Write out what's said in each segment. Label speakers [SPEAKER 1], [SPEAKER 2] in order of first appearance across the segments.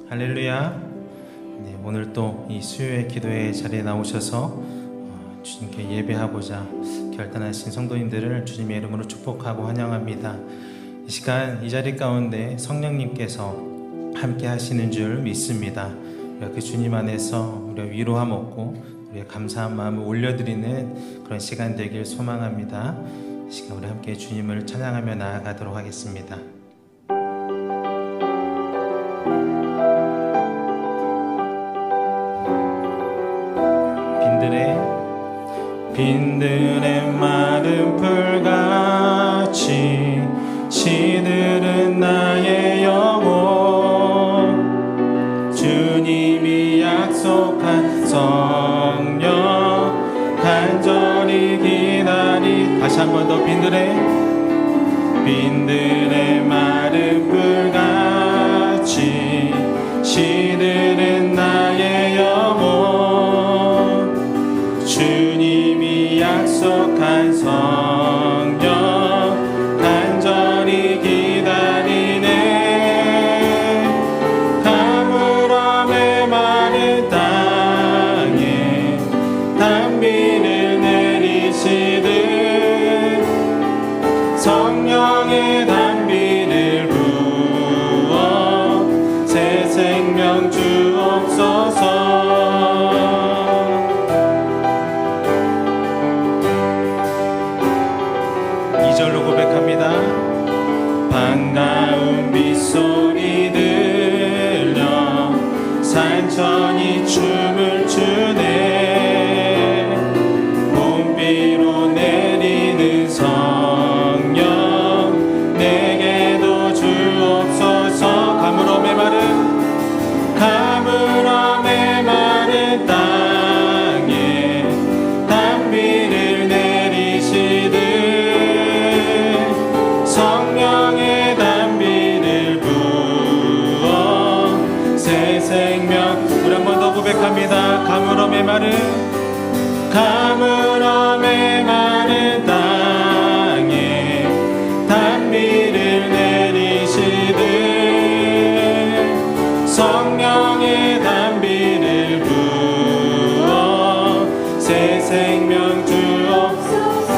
[SPEAKER 1] 할렐루야. 네, 오늘 또 이 수요의 기도의 자리에 나오셔서 주님께 예배하고자 결단하신 성도님들을 주님의 이름으로 축복하고 환영합니다. 이 시간 이 자리 가운데 성령님께서 함께 하시는 줄 믿습니다. 우리가 그 주님 안에서 우리가 위로함 얻고 우리의 감사한 마음을 올려드리는 그런 시간 되길 소망합니다. 이 시간 우리 함께 주님을 찬양하며 나아가도록 하겠습니다. 빈들의 마른 풀같이 시들은 나의 영혼, 주님이 약속한 성령 간절히 기다리. 다시 한 번 더. 빈들의 마른 풀같이 시들은 나의 영혼, 주님이 약속한 성령 간절히 기다리네. 가물어 메마른 땅에 단비를 내리시듯 성령의 단비를 부어 새 생명 주옵소서. 반가운 빗소리 들려 산천이 춤을 추네. 봄비로 내리는 성령 내게도 주옵소서. 가물어 메마른 땅에 단비를 내리시듯 성령의 단비를 부어 새 생명. 우리 한 번 더 고백합니다. 가물어 메마른 땅에 단비를 내리시듯 성령의 단비를 부어 새 생명 주옵소서.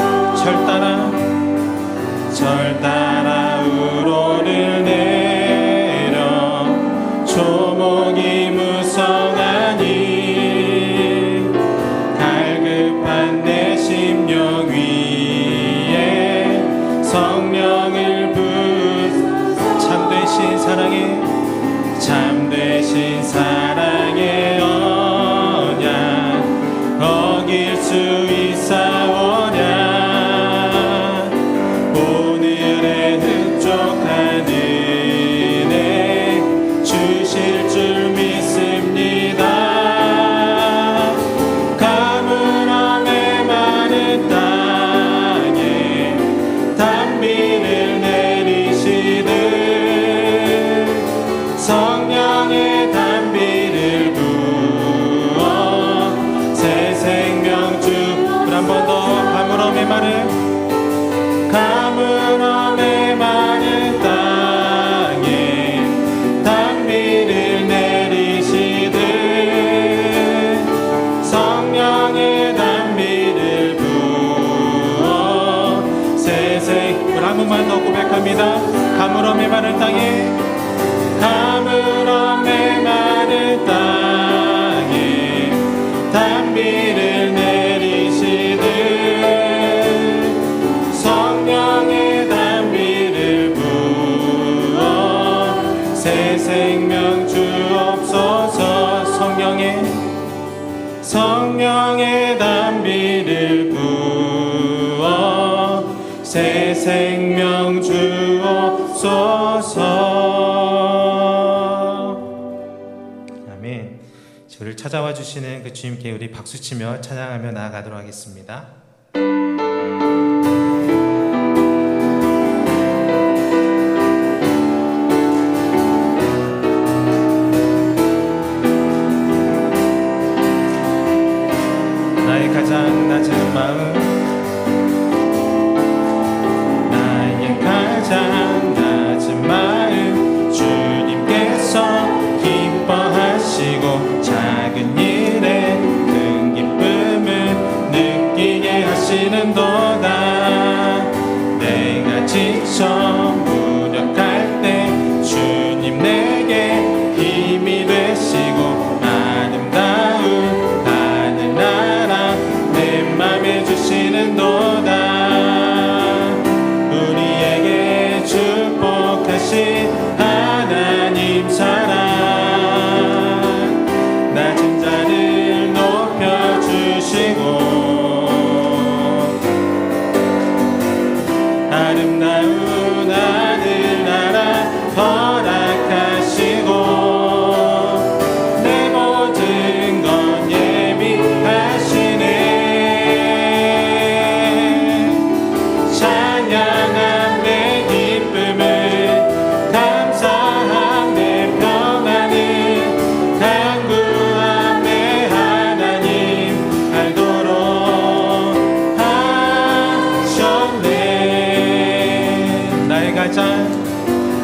[SPEAKER 1] 절 따라 우로를 내려 조목이 무성하니 갈급한 내 심령 위에 성령을 참되신 사랑의 언약 어길 수 있사오냐. 오늘의 흡족한 은혜 주실 줄 믿습니다. 가물어 메마른 땅에 단비를 내리시듯 성령의 단비를 부어 새 생명 주. 한 번 더. 가물어 메마른 땅에 단비를 내리시듯 성령의 단비를 부어 새 생명. 한 번만 더 고백합니다. 가물어 메마른 땅에 단비를 내리시듯 성령의 단비를 부어 새 생명 주옵소서. 성령의 단비를 부어 새 생명 주옵소서. 아멘. 저를 찾아와 주시는 그 주님께 우리 박수치며 찬양하며 나아가도록 하겠습니다. 나의 가장 낮은 마음, 나의 가장 낮은 마음 주님께서 기뻐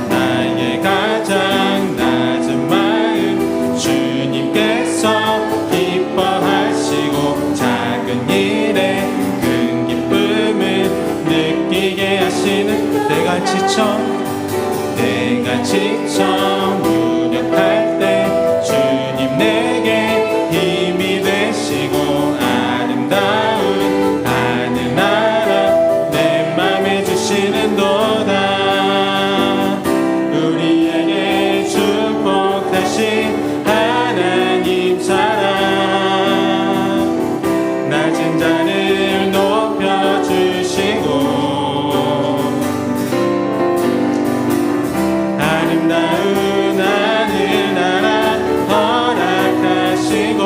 [SPEAKER 1] 나의 가장 낮은 마음 주님께서 기뻐하시고 작은 일에 큰 기쁨을 느끼게 하시는 내가 지쳐 무력할 때 주님 내게 힘이 되시고 아름다운 하늘나라 내 맘에 주시는 도다. 우리에게 축복하신 하나님 사랑 낮은 자를 높여주시고 아름다운 하늘나라 허락하시고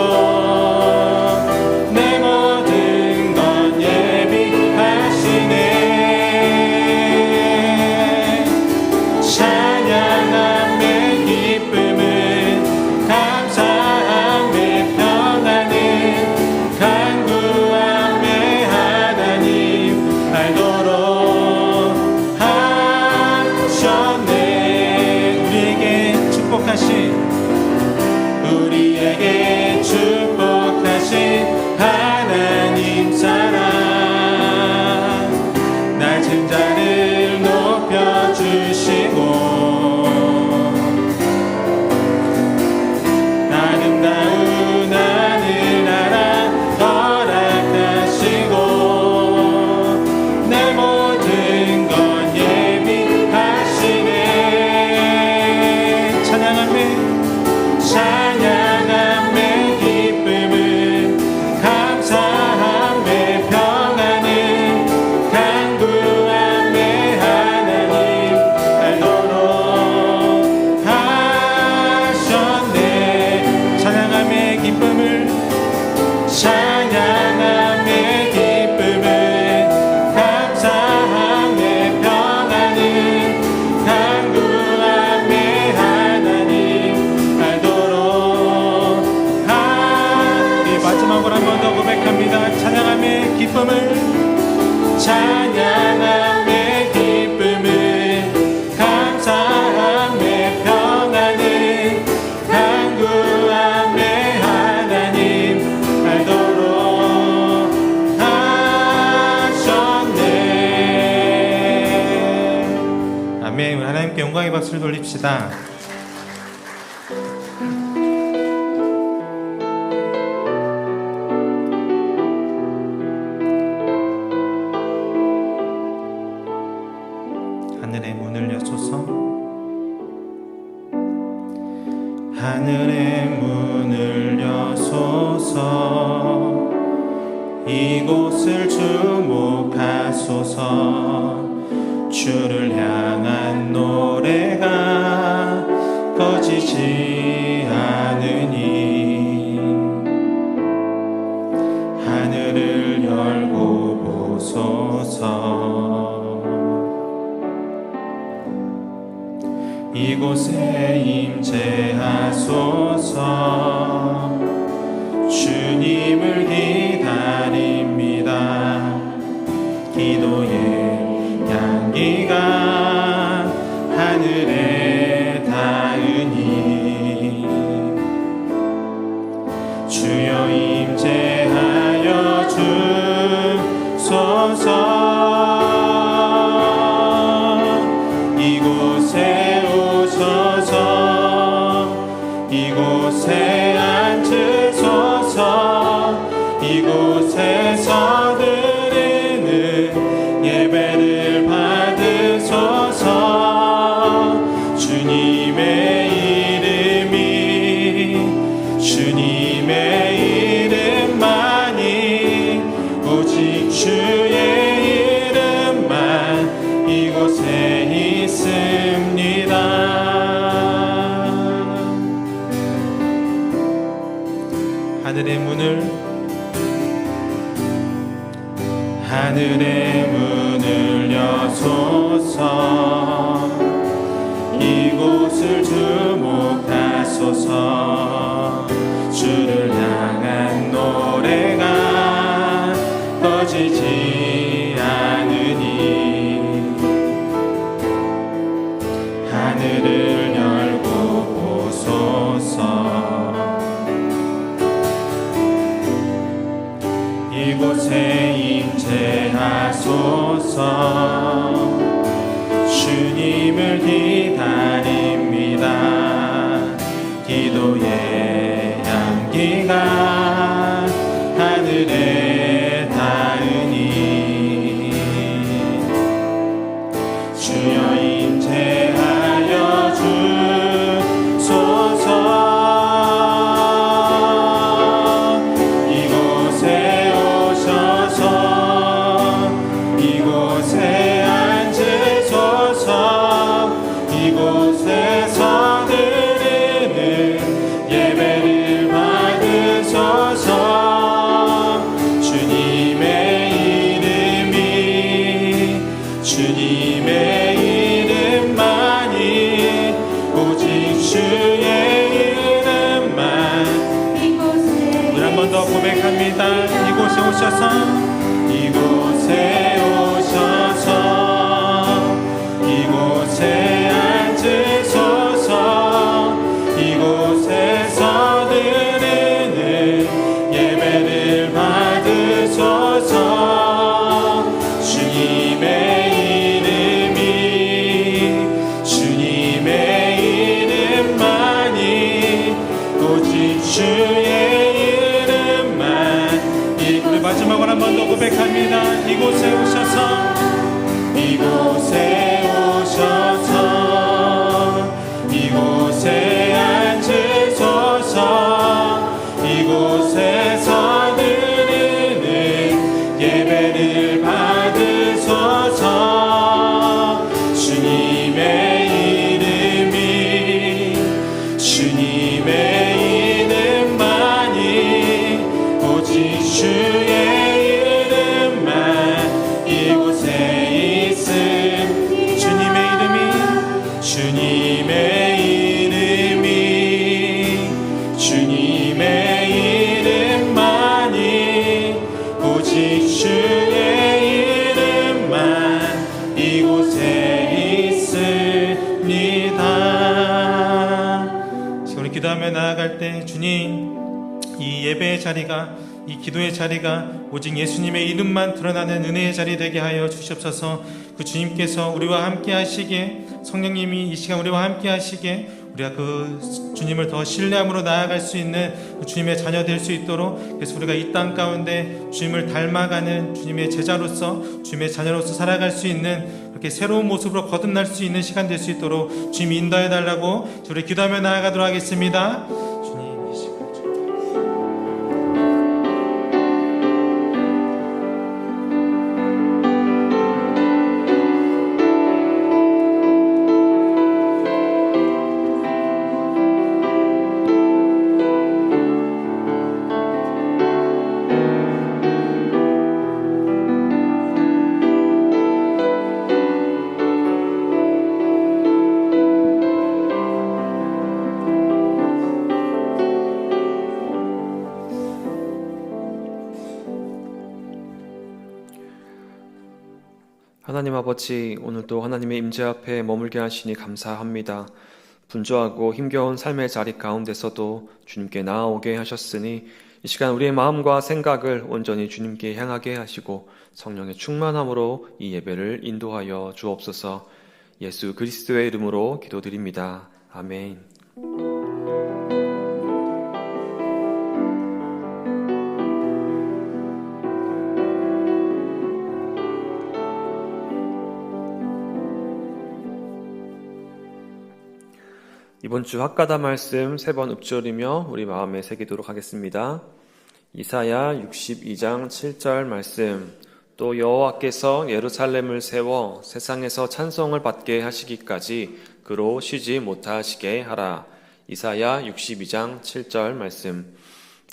[SPEAKER 1] 내 모든 건 예비하시네. 찬양함의 기쁨은 감사함의 평안은 간구함의 하나님 알도록 하셨네. 우리에게 축복하신 하나님 사랑 낮은 자를 높여주시고 아름다운 하늘나라 허락하시고 내 모든 건 예비하시네. 찬양함의 기쁨은 감사함의 평안은 간구함의 하나님 알도록 하셨네. 찬양함의 기쁨은 감사함의 평안은 간구함의 하나님 알도록 마지막으로 한 번 더 고백합니다. 찬양함의 기쁨은 감사함의 평안은 간구함의 하나님 알도록 하셨네. 아멘. 하나님께 영광의 박수를 돌립시다. 하늘의 문을 여소서 하늘의 문을 여소서 이곳을 주목하소서. 주를 향한 노래가 꺼지지 않으니 하늘을 열고 보소서. 이곳에 임재하소서. 주님을 기다립니다. 기도의 향기가 하늘에 닿으니 주여 임재하여 주소서. 이곳에 이곳에 앉으소서. 이곳에서 드리는 예배를 받으소서. 주님의 이름만이 오직 주의 이름만 이곳에 있습니다. 하늘의 문을 여소서. 이곳을 주목하소서. 주를 향한 노래가 꺼지지 않으니 하늘을 열고 보소서. 이곳에 임재하소서. 주님을 기다립니다. 기도의 향기가 하늘에 닿으니 주여 임재하여 주소서. 이곳에 오셔서 이곳에 앉으소서. 이곳에서 드리는 예배를 받으소서. 주님의 이름이 주님의 이름만이 오직 주의 이름만. 우리 한 번 더 고백합니다. 이곳에 오셔서 이곳에 오셔서 이곳에 앉으소서. 이곳에서 드리는 예배를 받으소서. 주님의 이름이 주님의 이름만이 오직 주의 이름만. 우리 마지막으로 한 번 더 고백합니다. 이곳에 오셔서 이곳에 오셔서 이곳에 앉으소서. 이곳에서 드리는 예배를 받으소서. 주님의 이름이 주님의 이름만이 오직 주의 이름만 이곳에 있음. 주님의 이름이 주님의 이름이 주님의 이름만이 오직 주의 이름만 이곳에 있습니다. 지금 우리 기도하며 나아갈 때 주님, 이 예배의 자리가, 이 기도의 자리가 오직 예수님의 이름만 드러나는 은혜의 자리 되게 하여 주시옵소서. 그 주님께서 우리와 함께 하시기에, 성령님이 이 시간 우리와 함께 하시기에 우리가 그 주님을 더 신뢰함으로 나아갈 수 있는 그 주님의 자녀 될 수 있도록, 그래서 우리가 이 땅 가운데 주님을 닮아가는 주님의 제자로서, 주님의 자녀로서 살아갈 수 있는, 그렇게 새로운 모습으로 거듭날 수 있는 시간 될 수 있도록 주님이 인도해 달라고 우리 기도하며 나아가도록 하겠습니다. 주님, 이 시간
[SPEAKER 2] 하나님 아버지, 오늘도 하나님의 임재 앞에 머물게 하시니 감사합니다. 분주하고 힘겨운 삶의 자리 가운데서도 주님께 나아오게 하셨으니 이 시간 우리의 마음과 생각을 온전히 주님께 향하게 하시고 성령의 충만함으로 이 예배를 인도하여 주옵소서. 예수 그리스도의 이름으로 기도드립니다. 아멘. 이번 주 학가다 말씀 3번 읊조리며 우리 마음에 새기도록 하겠습니다. 이사야 62장 7절 말씀. 또 여호와께서 예루살렘을 세워 세상에서 찬송을 받게 하시기까지 그로 쉬지 못하시게 하라. 이사야 62장 7절 말씀.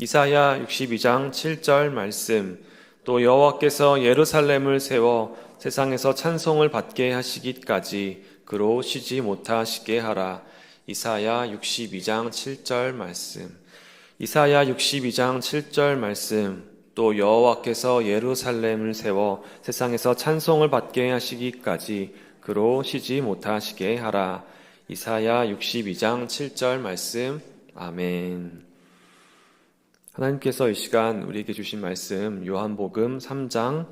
[SPEAKER 2] 이사야 62장 7절 말씀. 또 여호와께서 예루살렘을 세워 세상에서 찬송을 받게 하시기까지 그로 쉬지 못하시게 하라. 이사야 62장 7절 말씀. 이사야 62장 7절 말씀. 또 여호와께서 예루살렘을 세워 세상에서 찬송을 받게 하시기까지 그로 쉬지 못하시게 하라. 이사야 62장 7절 말씀. 아멘. 하나님께서 이 시간 우리에게 주신 말씀 요한복음 3장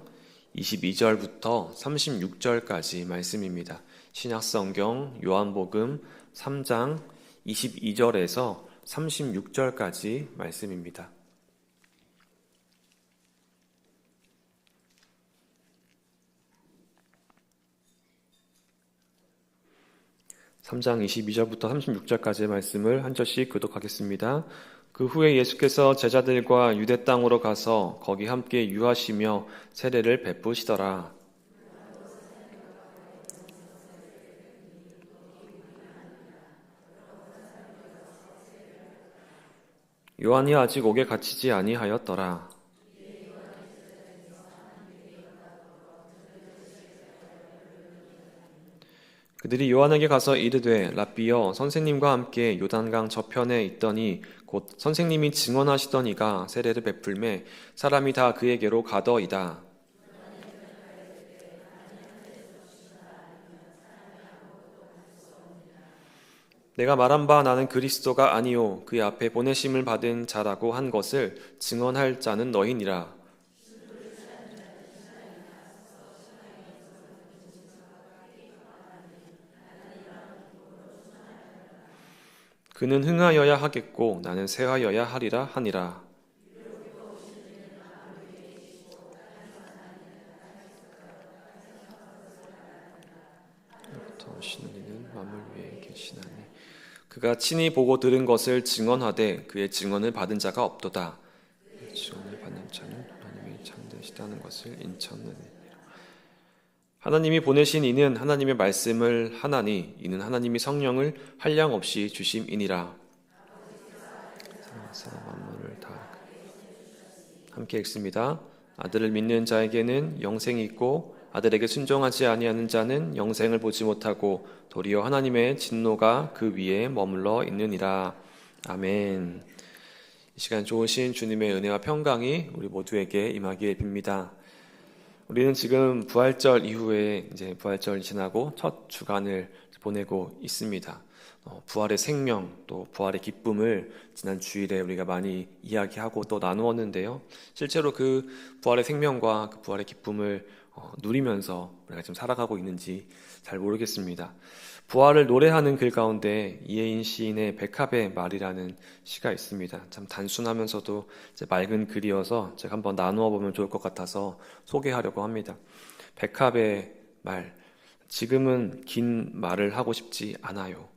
[SPEAKER 2] 22절부터 36절까지 말씀입니다. 신약성경 요한복음 3장 22절에서 36절까지 말씀입니다. 3장 22절부터 36절까지의 말씀을 한 절씩 교독하겠습니다. 그 후에 예수께서 제자들과 유대 땅으로 가서 거기 함께 유하시며 세례를 베푸시더라. 요한이 아직 옥에 갇히지 아니하였더라. 그들이 요한에게 가서 이르되 랍비여 선생님과 함께 요단강 저편에 있더니 곧 선생님이 증언하시더니가 세례를 베풀매 사람이 다 그에게로 가더이다. 내가 말한 바 나는 그리스도가 아니요 그의 앞에 보내심을 받은 자라고 한 것을 증언할 자는 너희니라. 그는 흥하여야 하겠고 나는 쇠하여야 하리라 하니라. 부터 오시는 이는 만물 위에 계시나니 그가 친히 보고 들은 것을 증언하되 그의 증언을 받은 자가 없도다. 증언을 받는 자는 하나님이 참되시다는 것을 인쳤느니라. 하나님이 보내신 이는 하나님의 말씀을 하나니 이는 하나님이 성령을 한량없이 주심이니라. 사랑하사 만물을 다 함께 읽습니다. 아들을 믿는 자에게는 영생이 있고 아들에게 순종하지 아니하는 자는 영생을 보지 못하고 도리어 하나님의 진노가 그 위에 머물러 있느니라. 아멘. 이 시간 좋으신 주님의 은혜와 평강이 우리 모두에게 임하기를 빕니다. 우리는 지금 부활절 이후에 이제 부활절 지나고 첫 주간을 보내고 있습니다. 부활의 생명 또 부활의 기쁨을 지난 주일에 우리가 많이 이야기하고 또 나누었는데요. 실제로 그 부활의 생명과 그 부활의 기쁨을 누리면서 우리가 지금 살아가고 있는지 잘 모르겠습니다. 부활을 노래하는 글 가운데 이혜인 시인의 백합의 말이라는 시가 있습니다. 참 단순하면서도 맑은 글이어서 제가 한번 나누어 보면 좋을 것 같아서 소개하려고 합니다. 백합의 말. 지금은 긴 말을 하고 싶지 않아요.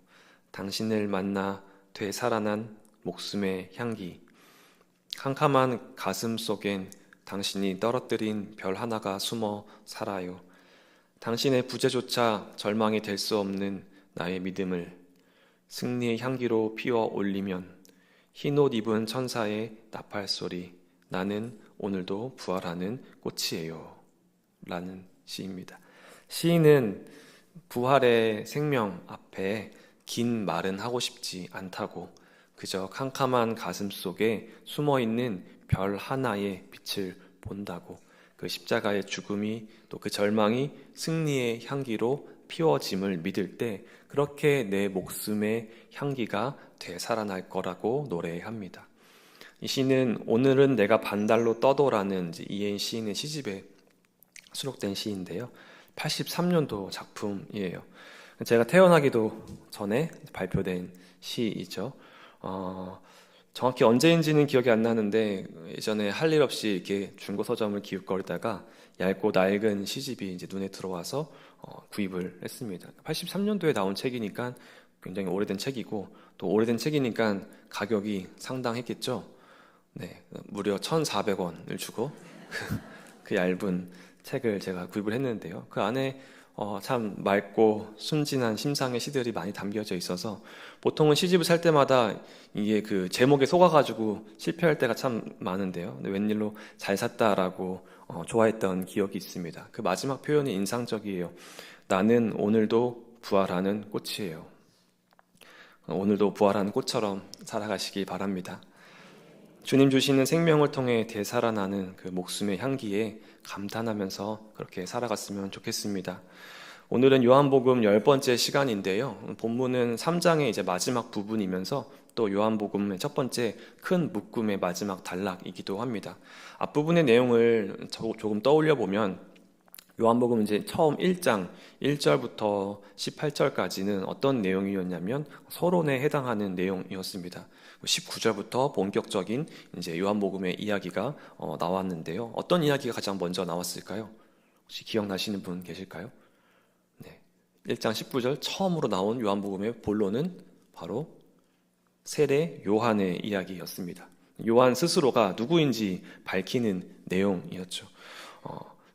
[SPEAKER 2] 당신을 만나 되살아난 목숨의 향기. 캄캄한 가슴 속엔 당신이 떨어뜨린 별 하나가 숨어 살아요. 당신의 부재조차 절망이 될 수 없는 나의 믿음을 승리의 향기로 피워 올리면 흰옷 입은 천사의 나팔 소리. 나는 오늘도 부활하는 꽃이에요. 라는 시입니다. 시인은 부활의 생명 앞에 긴 말은 하고 싶지 않다고 그저 캄캄한 가슴 속에 숨어있는 별 하나의 빛을 본다고 그 십자가의 죽음이 또 그 절망이 승리의 향기로 피워짐을 믿을 때 그렇게 내 목숨의 향기가 되살아날 거라고 노래합니다. 이 시는 오늘은 내가 반달로 떠도라는 이혜인 시인의 시집에 수록된 시인데요. 83년도 작품이에요. 제가 태어나기도 전에 발표된 시이죠. 정확히 언제인지는 기억이 안 나는데 예전에 할 일 없이 이렇게 중고 서점을 기웃거리다가 얇고 낡은 시집이 이제 눈에 들어와서 구입을 했습니다. 83년도에 나온 책이니까 굉장히 오래된 책이고 또 오래된 책이니까 가격이 상당했겠죠. 네, 무려 1,400원을 주고 그 얇은 책을 제가 구입을 했는데요. 그 안에 참 맑고 순진한 심상의 시들이 많이 담겨져 있어서 보통은 시집을 살 때마다 이게 그 제목에 속아가지고 실패할 때가 참 많은데요. 근데 웬일로 잘 샀다라고 좋아했던 기억이 있습니다. 그 마지막 표현이 인상적이에요. 나는 오늘도 부활하는 꽃이에요. 오늘도 부활하는 꽃처럼 살아가시기 바랍니다. 주님 주시는 생명을 통해 되살아나는 그 목숨의 향기에 감탄하면서 그렇게 살아갔으면 좋겠습니다. 오늘은 요한복음 10번째 시간인데요. 본문은 3장의 이제 마지막 부분이면서 또 요한복음의 첫 번째 큰 묶음의 마지막 단락이기도 합니다. 앞부분의 내용을 조금 떠올려 보면 요한복음 이제 처음 1장 1절부터 18절까지는 어떤 내용이었냐면 서론에 해당하는 내용이었습니다. 19절부터 본격적인 이제 요한복음의 이야기가 나왔는데요. 어떤 이야기가 가장 먼저 나왔을까요? 혹시 기억나시는 분 계실까요? 네. 1장 19절 처음으로 나온 요한복음의 본론은 바로 세례 요한의 이야기였습니다. 요한 스스로가 누구인지 밝히는 내용이었죠.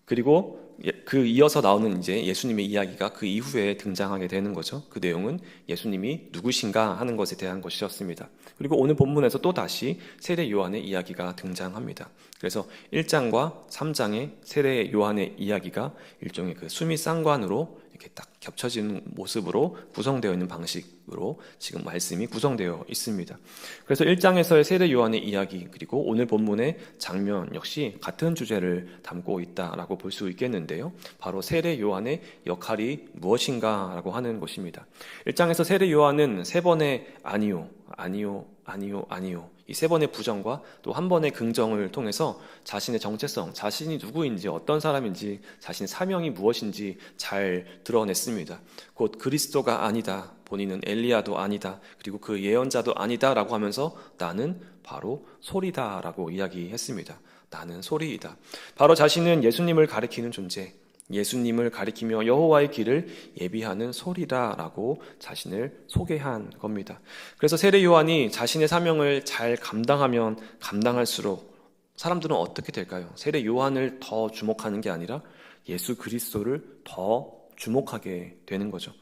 [SPEAKER 2] 그리고 그 이어서 나오는 이제 예수님의 이야기가 그 이후에 등장하게 되는 거죠. 그 내용은 예수님이 누구신가 하는 것에 대한 것이었습니다. 그리고 오늘 본문에서 또 다시 세례 요한의 이야기가 등장합니다. 그래서 1장과 3장의 세례 요한의 이야기가 일종의 그 수미상관으로 이렇게 딱 겹쳐지는 모습으로 구성되어 있는 방식으로 지금 말씀이 구성되어 있습니다. 그래서 1장에서의 세례 요한의 이야기 그리고 오늘 본문의 장면 역시 같은 주제를 담고 있다라고 볼 수 있겠는데요. 바로 세례 요한의 역할이 무엇인가라고 하는 것입니다. 1장에서 세례 요한은 세 번의 아니요, 아니요, 아니요, 아니요 이 세 번의 부정과 또 한 번의 긍정을 통해서 자신의 정체성, 자신이 누구인지 어떤 사람인지 자신의 사명이 무엇인지 잘 드러냈습니다. 곧 그리스도가 아니다, 본인은 엘리야도 아니다, 그리고 그 예언자도 아니다라고 하면서 나는 바로 소리다라고 이야기했습니다. 나는 소리이다. 바로 자신은 예수님을 가리키는 존재, 예수님을 가리키며 여호와의 길을 예비하는 소리다라고 자신을 소개한 겁니다. 그래서 세례 요한이 자신의 사명을 잘 감당하면 감당할수록 사람들은 어떻게 될까요? 세례 요한을 더 주목하는 게 아니라 예수 그리스도를 더 주목하게 되는 거죠.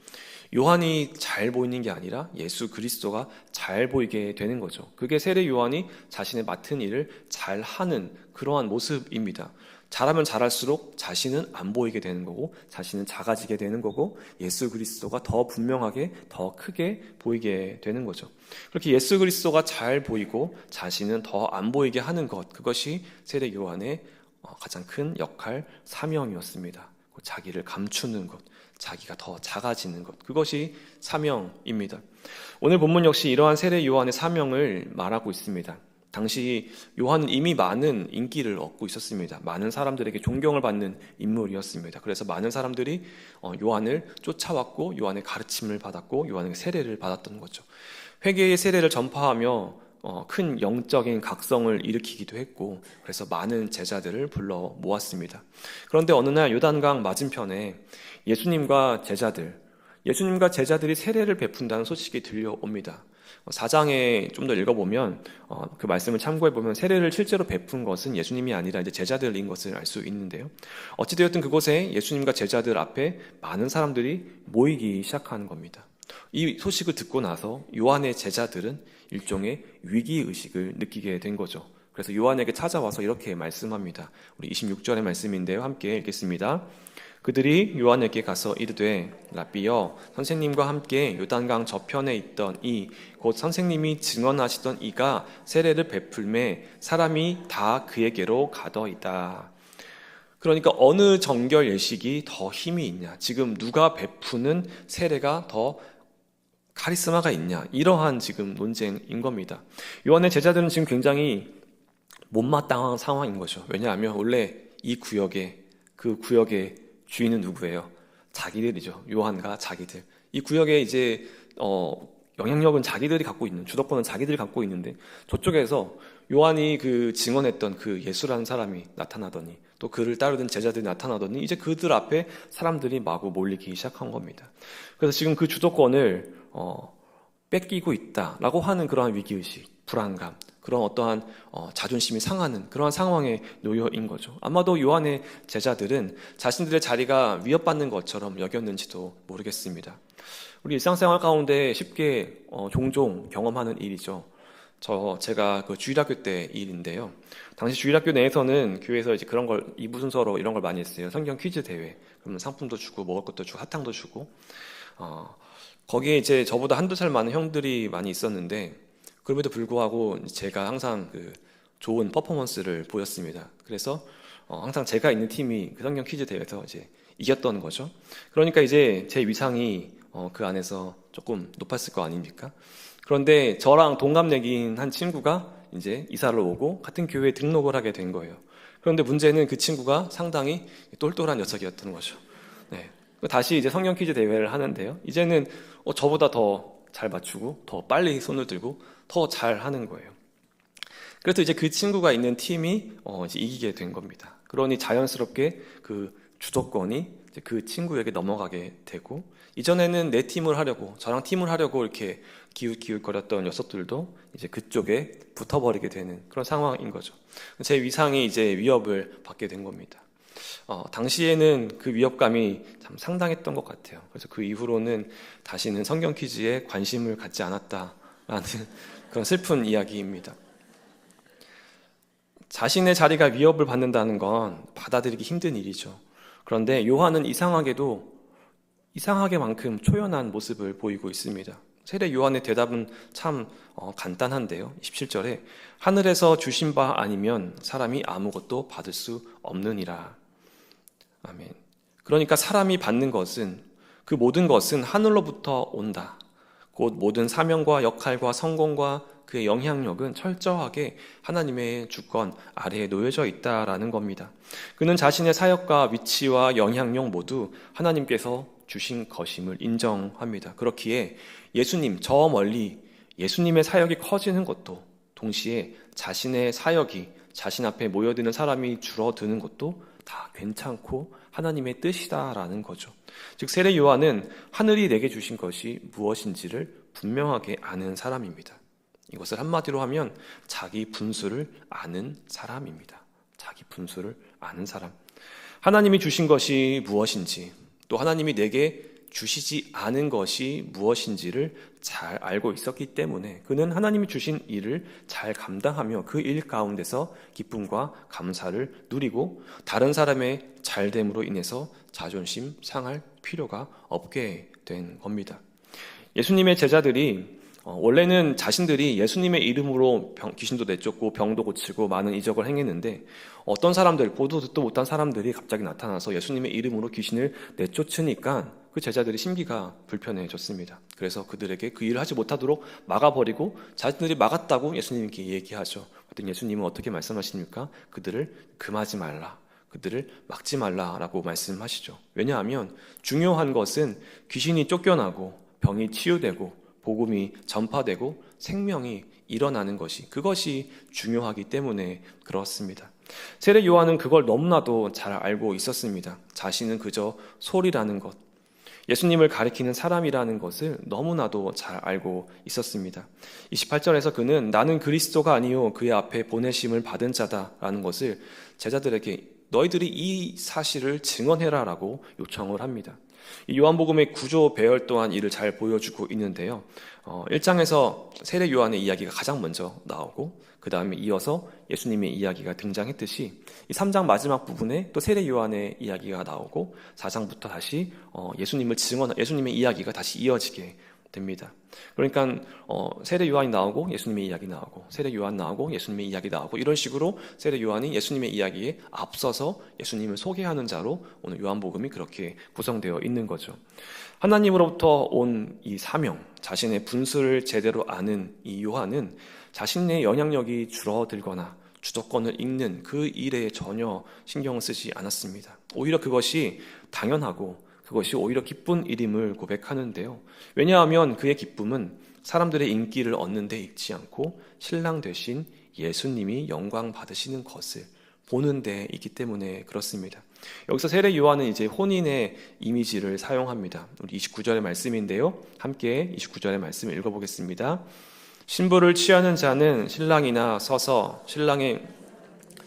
[SPEAKER 2] 요한이 잘 보이는 게 아니라 예수 그리스도가 잘 보이게 되는 거죠. 그게 세례 요한이 자신의 맡은 일을 잘 하는 그러한 모습입니다. 잘하면 잘할수록 자신은 안 보이게 되는 거고 자신은 작아지게 되는 거고 예수 그리스도가 더 분명하게 더 크게 보이게 되는 거죠. 그렇게 예수 그리스도가 잘 보이고 자신은 더 안 보이게 하는 것, 그것이 세례 요한의 가장 큰 역할, 사명이었습니다. 자기를 감추는 것, 자기가 더 작아지는 것, 그것이 사명입니다. 오늘 본문 역시 이러한 세례 요한의 사명을 말하고 있습니다. 당시 요한은 이미 많은 인기를 얻고 있었습니다. 많은 사람들에게 존경을 받는 인물이었습니다. 그래서 많은 사람들이 요한을 쫓아왔고 요한의 가르침을 받았고 요한의 세례를 받았던 거죠. 회개의 세례를 전파하며 큰 영적인 각성을 일으키기도 했고 그래서 많은 제자들을 불러 모았습니다. 그런데 어느 날 요단강 맞은편에 예수님과 제자들이 세례를 베푼다는 소식이 들려옵니다. 4장에 좀 더 읽어보면 그 말씀을 참고해보면 세례를 실제로 베푼 것은 예수님이 아니라 이제 제자들인 것을 알 수 있는데요. 어찌되었든 그곳에 예수님과 제자들 앞에 많은 사람들이 모이기 시작하는 겁니다. 이 소식을 듣고 나서 요한의 제자들은 일종의 위기의식을 느끼게 된 거죠. 그래서 요한에게 찾아와서 이렇게 말씀합니다. 우리 26절의 말씀인데요. 함께 읽겠습니다. 그들이 요한에게 가서 이르되 라삐여, 선생님과 함께 요단강 저편에 있던 곧 선생님이 증언하시던 이가 세례를 베풀매 사람이 다 그에게로 가더이다. 그러니까 어느 정결 예식이 더 힘이 있냐, 지금 누가 베푸는 세례가 더 카리스마가 있냐, 이러한 지금 논쟁인 겁니다. 요한의 제자들은 지금 굉장히 못마땅한 상황인 거죠. 왜냐하면 원래 그 구역의 주인은 누구예요? 자기들이죠. 요한과 자기들. 이 구역에 이제 영향력은 자기들이 갖고 있는, 주도권은 자기들이 갖고 있는데 저쪽에서 요한이 그 증언했던 그 예수라는 사람이 나타나더니 또 그를 따르던 제자들이 나타나더니 이제 그들 앞에 사람들이 마구 몰리기 시작한 겁니다. 그래서 지금 그 주도권을 뺏기고 있다라고 하는 그러한 위기의식, 불안감, 그런 어떠한 자존심이 상하는 그러한 상황에 놓여인 거죠. 아마도 요한의 제자들은 자신들의 자리가 위협받는 것처럼 여겼는지도 모르겠습니다. 우리 일상생활 가운데 쉽게 종종 경험하는 일이죠. 제가 그 주일학교 때 일인데요. 당시 주일학교 내에서는 교회에서 이제 그런 걸 2부 순서로 이런 걸 많이 했어요. 성경 퀴즈 대회. 그러면 상품도 주고 먹을 것도 주고 사탕도 주고. 거기에 이제 저보다 한두 살 많은 형들이 많이 있었는데 그럼에도 불구하고 제가 항상 그 좋은 퍼포먼스를 보였습니다. 그래서 항상 제가 있는 팀이 그 성경 퀴즈 대회에서 이제 이겼던 거죠. 그러니까 이제 제 위상이 그 안에서 조금 높았을 거 아닙니까? 그런데 저랑 동갑내기인 한 친구가 이제 이사를 오고 같은 교회에 등록을 하게 된 거예요. 그런데 문제는 그 친구가 상당히 똘똘한 녀석이었던 거죠. 네. 다시 이제 성경 퀴즈 대회를 하는데요. 이제는 저보다 더 잘 맞추고 더 빨리 손을 들고 더 잘 하는 거예요. 그래서 이제 그 친구가 있는 팀이 이제 이기게 된 겁니다. 그러니 자연스럽게 그 주도권이 이제 그 친구에게 넘어가게 되고, 이전에는 내 팀을 하려고, 저랑 팀을 하려고 이렇게 기웃기웃거렸던 녀석들도 이제 그쪽에 붙어버리게 되는 그런 상황인 거죠. 제 위상이 이제 위협을 받게 된 겁니다. 당시에는 그 위협감이 참 상당했던 것 같아요. 그래서 그 이후로는 다시는 성경 퀴즈에 관심을 갖지 않았다라는 그런 슬픈 이야기입니다. 자신의 자리가 위협을 받는다는 건 받아들이기 힘든 일이죠. 그런데 요한은 이상하게만큼 초연한 모습을 보이고 있습니다. 세례 요한의 대답은 참 간단한데요. 17절에 하늘에서 주신 바 아니면 사람이 아무것도 받을 수 없느니라. 아멘. 그러니까 사람이 받는 것은, 그 모든 것은 하늘로부터 온다. 곧 모든 사명과 역할과 성공과 그의 영향력은 철저하게 하나님의 주권 아래에 놓여져 있다라는 겁니다. 그는 자신의 사역과 위치와 영향력 모두 하나님께서 주신 것임을 인정합니다. 그렇기에 예수님, 저 멀리 예수님의 사역이 커지는 것도, 동시에 자신의 사역이 자신 앞에 모여드는 사람이 줄어드는 것도 다 괜찮고 하나님의 뜻이다라는 거죠. 즉 세례 요한은 하늘이 내게 주신 것이 무엇인지를 분명하게 아는 사람입니다. 이것을 한마디로 하면 자기 분수를 아는 사람입니다. 자기 분수를 아는 사람. 하나님이 주신 것이 무엇인지, 또 하나님이 내게 주시지 않은 것이 무엇인지를 잘 알고 있었기 때문에 그는 하나님이 주신 일을 잘 감당하며 그 일 가운데서 기쁨과 감사를 누리고 다른 사람의 잘됨으로 인해서 자존심 상할 필요가 없게 된 겁니다. 예수님의 제자들이 원래는 자신들이 예수님의 이름으로 귀신도 내쫓고 병도 고치고 많은 이적을 행했는데, 어떤 사람들, 보도 듣도 못한 사람들이 갑자기 나타나서 예수님의 이름으로 귀신을 내쫓으니까 그 제자들이 심기가 불편해졌습니다. 그래서 그들에게 그 일을 하지 못하도록 막아버리고 자신들이 막았다고 예수님께 얘기하죠. 그랬더니 예수님은 어떻게 말씀하십니까? 그들을 금하지 말라, 그들을 막지 말라라고 말씀하시죠. 왜냐하면 중요한 것은 귀신이 쫓겨나고 병이 치유되고 복음이 전파되고 생명이 일어나는 것이, 그것이 중요하기 때문에 그렇습니다. 세례 요한은 그걸 너무나도 잘 알고 있었습니다. 자신은 그저 소리라는 것, 예수님을 가리키는 사람이라는 것을 너무나도 잘 알고 있었습니다. 28절에서 그는 나는 그리스도가 아니요 그의 앞에 보내심을 받은 자다라는 것을 제자들에게 너희들이 이 사실을 증언해라라고 요청을 합니다. 이 요한복음의 구조 배열 또한 이를 잘 보여주고 있는데요. 1장에서 세례 요한의 이야기가 가장 먼저 나오고 그 다음에 이어서 예수님의 이야기가 등장했듯이 이 3장 마지막 부분에 또 세례 요한의 이야기가 나오고 4장부터 다시 예수님의 이야기가 다시 이어지게 됩니다. 그러니까 세례 요한이 나오고 예수님의 이야기 나오고 세례 요한 나오고 예수님의 이야기 나오고 이런 식으로 세례 요한이 예수님의 이야기에 앞서서 예수님을 소개하는 자로 오늘 요한복음이 그렇게 구성되어 있는 거죠. 하나님으로부터 온 이 사명, 자신의 분수를 제대로 아는 이 요한은 자신의 영향력이 줄어들거나 주도권을 잃는 그 일에 전혀 신경을 쓰지 않았습니다. 오히려 그것이 당연하고 그것이 오히려 기쁜 일임을 고백하는데요. 왜냐하면 그의 기쁨은 사람들의 인기를 얻는 데 있지 않고 신랑 되신 예수님이 영광 받으시는 것을 보는 데 있기 때문에 그렇습니다. 여기서 세례 요한은 이제 혼인의 이미지를 사용합니다. 우리 29절의 말씀인데요. 함께 29절의 말씀을 읽어보겠습니다. 신부를 취하는 자는 신랑이나 서서 신랑의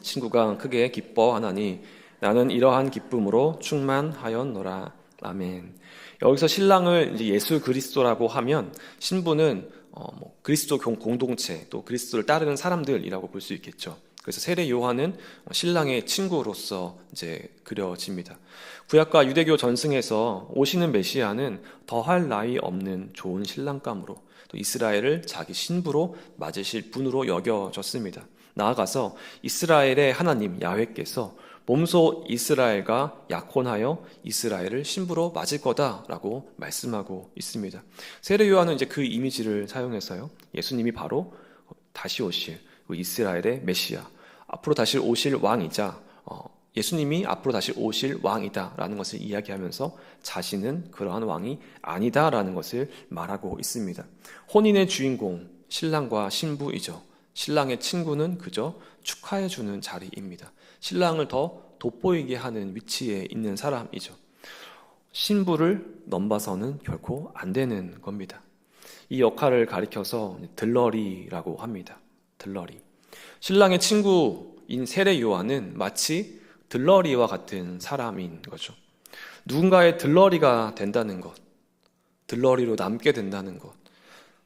[SPEAKER 2] 친구가 크게 기뻐하나니 나는 이러한 기쁨으로 충만하였노라. 아멘. 여기서 신랑을 이제 예수 그리스도라고 하면 신부는 그리스도 공동체 또 그리스도를 따르는 사람들이라고 볼 수 있겠죠. 그래서 세례 요한은 신랑의 친구로서 이제 그려집니다. 구약과 유대교 전승에서 오시는 메시아는 더할 나위 없는 좋은 신랑감으로 또 이스라엘을 자기 신부로 맞으실 분으로 여겨졌습니다. 나아가서 이스라엘의 하나님 야훼께서 몸소 이스라엘과 약혼하여 이스라엘을 신부로 맞을 거다라고 말씀하고 있습니다. 세례 요한은 이제 그 이미지를 사용해서요, 예수님이 바로 다시 오실 그 이스라엘의 메시아, 앞으로 다시 오실 왕이자 예수님이 앞으로 다시 오실 왕이다라는 것을 이야기하면서 자신은 그러한 왕이 아니다라는 것을 말하고 있습니다. 혼인의 주인공, 신랑과 신부이죠. 신랑의 친구는 그저 축하해주는 자리입니다. 신랑을 더 돋보이게 하는 위치에 있는 사람이죠. 신부를 넘봐서는 결코 안 되는 겁니다. 이 역할을 가리켜서 들러리라고 합니다. 들러리. 신랑의 친구인 세례 요한은 마치 들러리와 같은 사람인 거죠. 누군가의 들러리가 된다는 것, 들러리로 남게 된다는 것,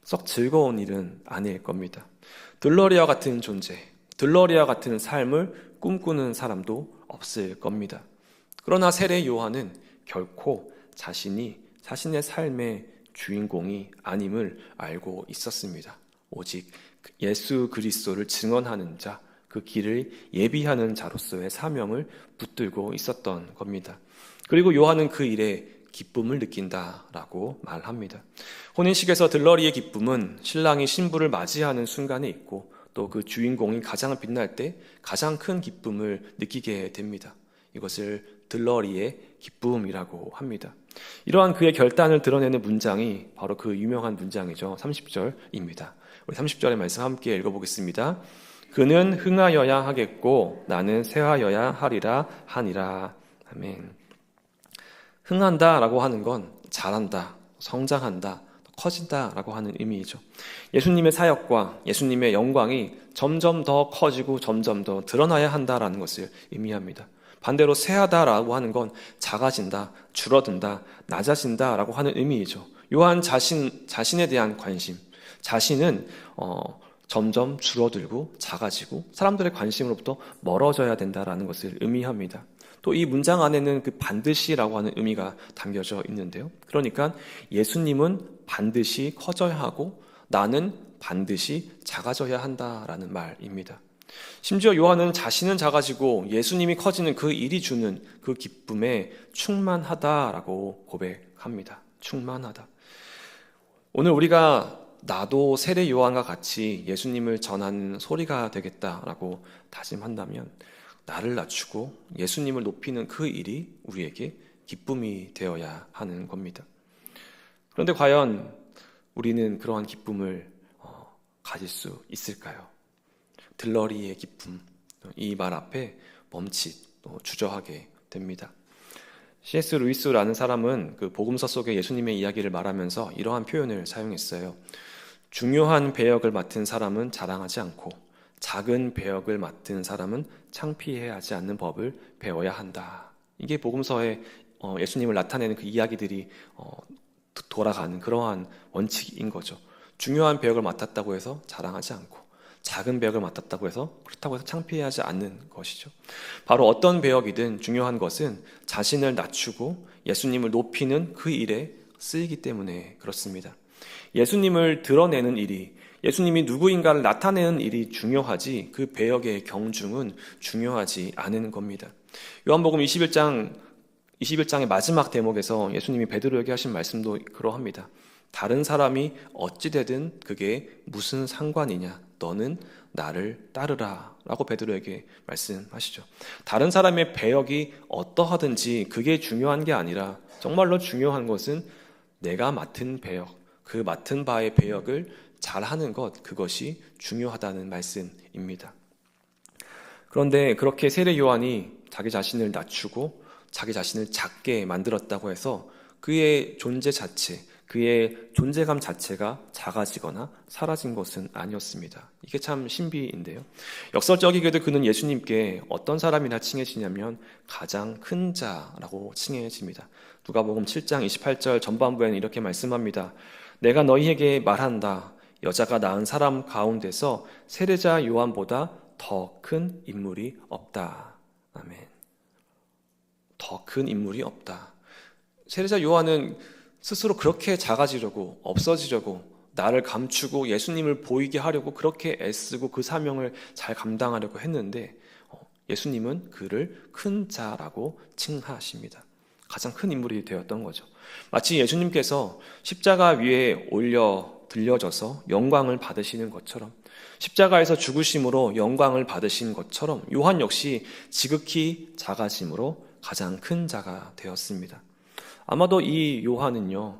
[SPEAKER 2] 썩 즐거운 일은 아닐 겁니다. 들러리와 같은 존재, 들러리와 같은 삶을 꿈꾸는 사람도 없을 겁니다. 그러나 세례 요한은 결코 자신의 삶의 주인공이 아님을 알고 있었습니다. 오직 예수 그리스도를 증언하는 자, 그 길을 예비하는 자로서의 사명을 붙들고 있었던 겁니다. 그리고 요한은 그 일에 기쁨을 느낀다라고 말합니다. 혼인식에서 들러리의 기쁨은 신랑이 신부를 맞이하는 순간에 있고 또 그 주인공이 가장 빛날 때 가장 큰 기쁨을 느끼게 됩니다. 이것을 들러리의 기쁨이라고 합니다. 이러한 그의 결단을 드러내는 문장이 바로 그 유명한 문장이죠. 30절입니다. 우리 30절의 말씀 함께 읽어보겠습니다. 그는 흥하여야 하겠고 나는 쇠하여야 하리라 하니라. 아멘. 흥한다라고 하는 건 잘한다, 성장한다, 커진다라고 하는 의미이죠. 예수님의 사역과 예수님의 영광이 점점 더 커지고 점점 더 드러나야 한다라는 것을 의미합니다. 반대로 쇠하다라고 하는 건 작아진다, 줄어든다, 낮아진다라고 하는 의미이죠. 요한 자신에 대한 관심, 자신은 점점 줄어들고 작아지고 사람들의 관심으로부터 멀어져야 된다라는 것을 의미합니다. 또 이 문장 안에는 그 반드시라고 하는 의미가 담겨져 있는데요. 그러니까 예수님은 반드시 커져야 하고 나는 반드시 작아져야 한다라는 말입니다. 심지어 요한은 자신은 작아지고 예수님이 커지는 그 일이 주는 그 기쁨에 충만하다라고 고백합니다. 충만하다. 오늘 우리가 나도 세례 요한과 같이 예수님을 전하는 소리가 되겠다라고 다짐한다면 나를 낮추고 예수님을 높이는 그 일이 우리에게 기쁨이 되어야 하는 겁니다. 그런데 과연 우리는 그러한 기쁨을 가질 수 있을까요? 들러리의 기쁨, 이 말 앞에 멈칫 주저하게 됩니다. C.S. 루이스라는 사람은 그 복음서 속에 예수님의 이야기를 말하면서 이러한 표현을 사용했어요. 중요한 배역을 맡은 사람은 자랑하지 않고 작은 배역을 맡은 사람은 창피해야 하지 않는 법을 배워야 한다. 이게 복음서에 예수님을 나타내는 그 이야기들이 돌아가는 그러한 원칙인 거죠. 중요한 배역을 맡았다고 해서 자랑하지 않고 작은 배역을 맡았다고 해서 그렇다고 해서 창피해하지 않는 것이죠. 바로 어떤 배역이든 중요한 것은 자신을 낮추고 예수님을 높이는 그 일에 쓰이기 때문에 그렇습니다. 예수님을 드러내는 일이, 예수님이 누구인가를 나타내는 일이 중요하지 그 배역의 경중은 중요하지 않은 겁니다. 요한복음 21장의 마지막 대목에서 예수님이 베드로에게 하신 말씀도 그러합니다. 다른 사람이 어찌되든 그게 무슨 상관이냐, 너는 나를 따르라 라고 베드로에게 말씀하시죠. 다른 사람의 배역이 어떠하든지 그게 중요한 게 아니라 정말로 중요한 것은 내가 맡은 배역, 그 맡은 바의 배역을 잘하는 것, 그것이 중요하다는 말씀입니다. 그런데 그렇게 세례 요한이 자기 자신을 낮추고 자기 자신을 작게 만들었다고 해서 그의 존재 자체, 그의 존재감 자체가 작아지거나 사라진 것은 아니었습니다. 이게 참 신비인데요. 역설적이게도 그는 예수님께 어떤 사람이나 칭해지냐면 가장 큰 자라고 칭해집니다. 누가복음 7장 28절 전반부에는 이렇게 말씀합니다. 내가 너희에게 말한다. 여자가 낳은 사람 가운데서 세례자 요한보다 더 큰 인물이 없다. 아멘. 더 큰 인물이 없다. 세례자 요한은 스스로 그렇게 작아지려고, 없어지려고, 나를 감추고 예수님을 보이게 하려고 그렇게 애쓰고 그 사명을 잘 감당하려고 했는데 예수님은 그를 큰 자라고 칭하십니다. 가장 큰 인물이 되었던 거죠. 마치 예수님께서 십자가 위에 들려져서 영광을 받으시는 것처럼, 십자가에서 죽으심으로 영광을 받으신 것처럼 요한 역시 지극히 작아짐으로 가장 큰 자가 되었습니다. 아마도 이 요한은요,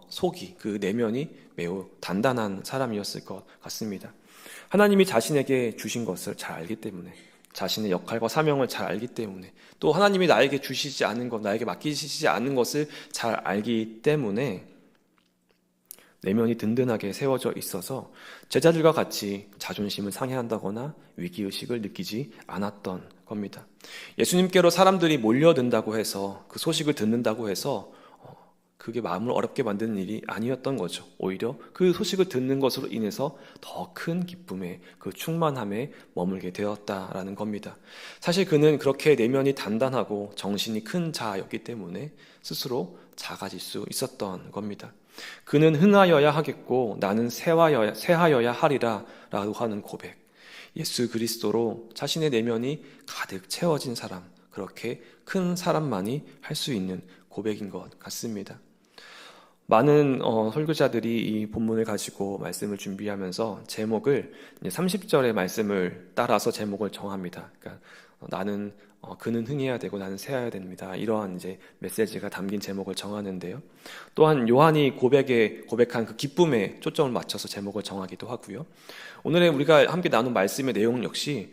[SPEAKER 2] 속이, 그 내면이 매우 단단한 사람이었을 것 같습니다. 하나님이 자신에게 주신 것을 잘 알기 때문에, 자신의 역할과 사명을 잘 알기 때문에, 또 하나님이 나에게 주시지 않은 것, 나에게 맡기시지 않은 것을 잘 알기 때문에 내면이 든든하게 세워져 있어서 제자들과 같이 자존심을 상해한다거나 위기의식을 느끼지 않았던 겁니다. 예수님께로 사람들이 몰려든다고 해서, 그 소식을 듣는다고 해서 그게 마음을 어렵게 만드는 일이 아니었던 거죠. 오히려 그 소식을 듣는 것으로 인해서 더 큰 기쁨에, 그 충만함에 머물게 되었다라는 겁니다. 사실 그는 그렇게 내면이 단단하고 정신이 큰 자였기 때문에 스스로 작아질 수 있었던 겁니다. 그는 흥하여야 하겠고 나는 쇠하여야 하리라 라고 하는 고백, 예수 그리스도로 자신의 내면이 가득 채워진 사람, 그렇게 큰 사람만이 할 수 있는 고백인 것 같습니다. 많은 설교자들이 이 본문을 가지고 말씀을 준비하면서 제목을 30절의 말씀을 따라서 제목을 정합니다. 그러니까 나는 그는 흥해야 되고 나는 쇠해야 됩니다. 이러한 이제 메시지가 담긴 제목을 정하는데요. 또한 요한이 고백한 그 기쁨에 초점을 맞춰서 제목을 정하기도 하고요. 오늘의 우리가 함께 나눈 말씀의 내용 역시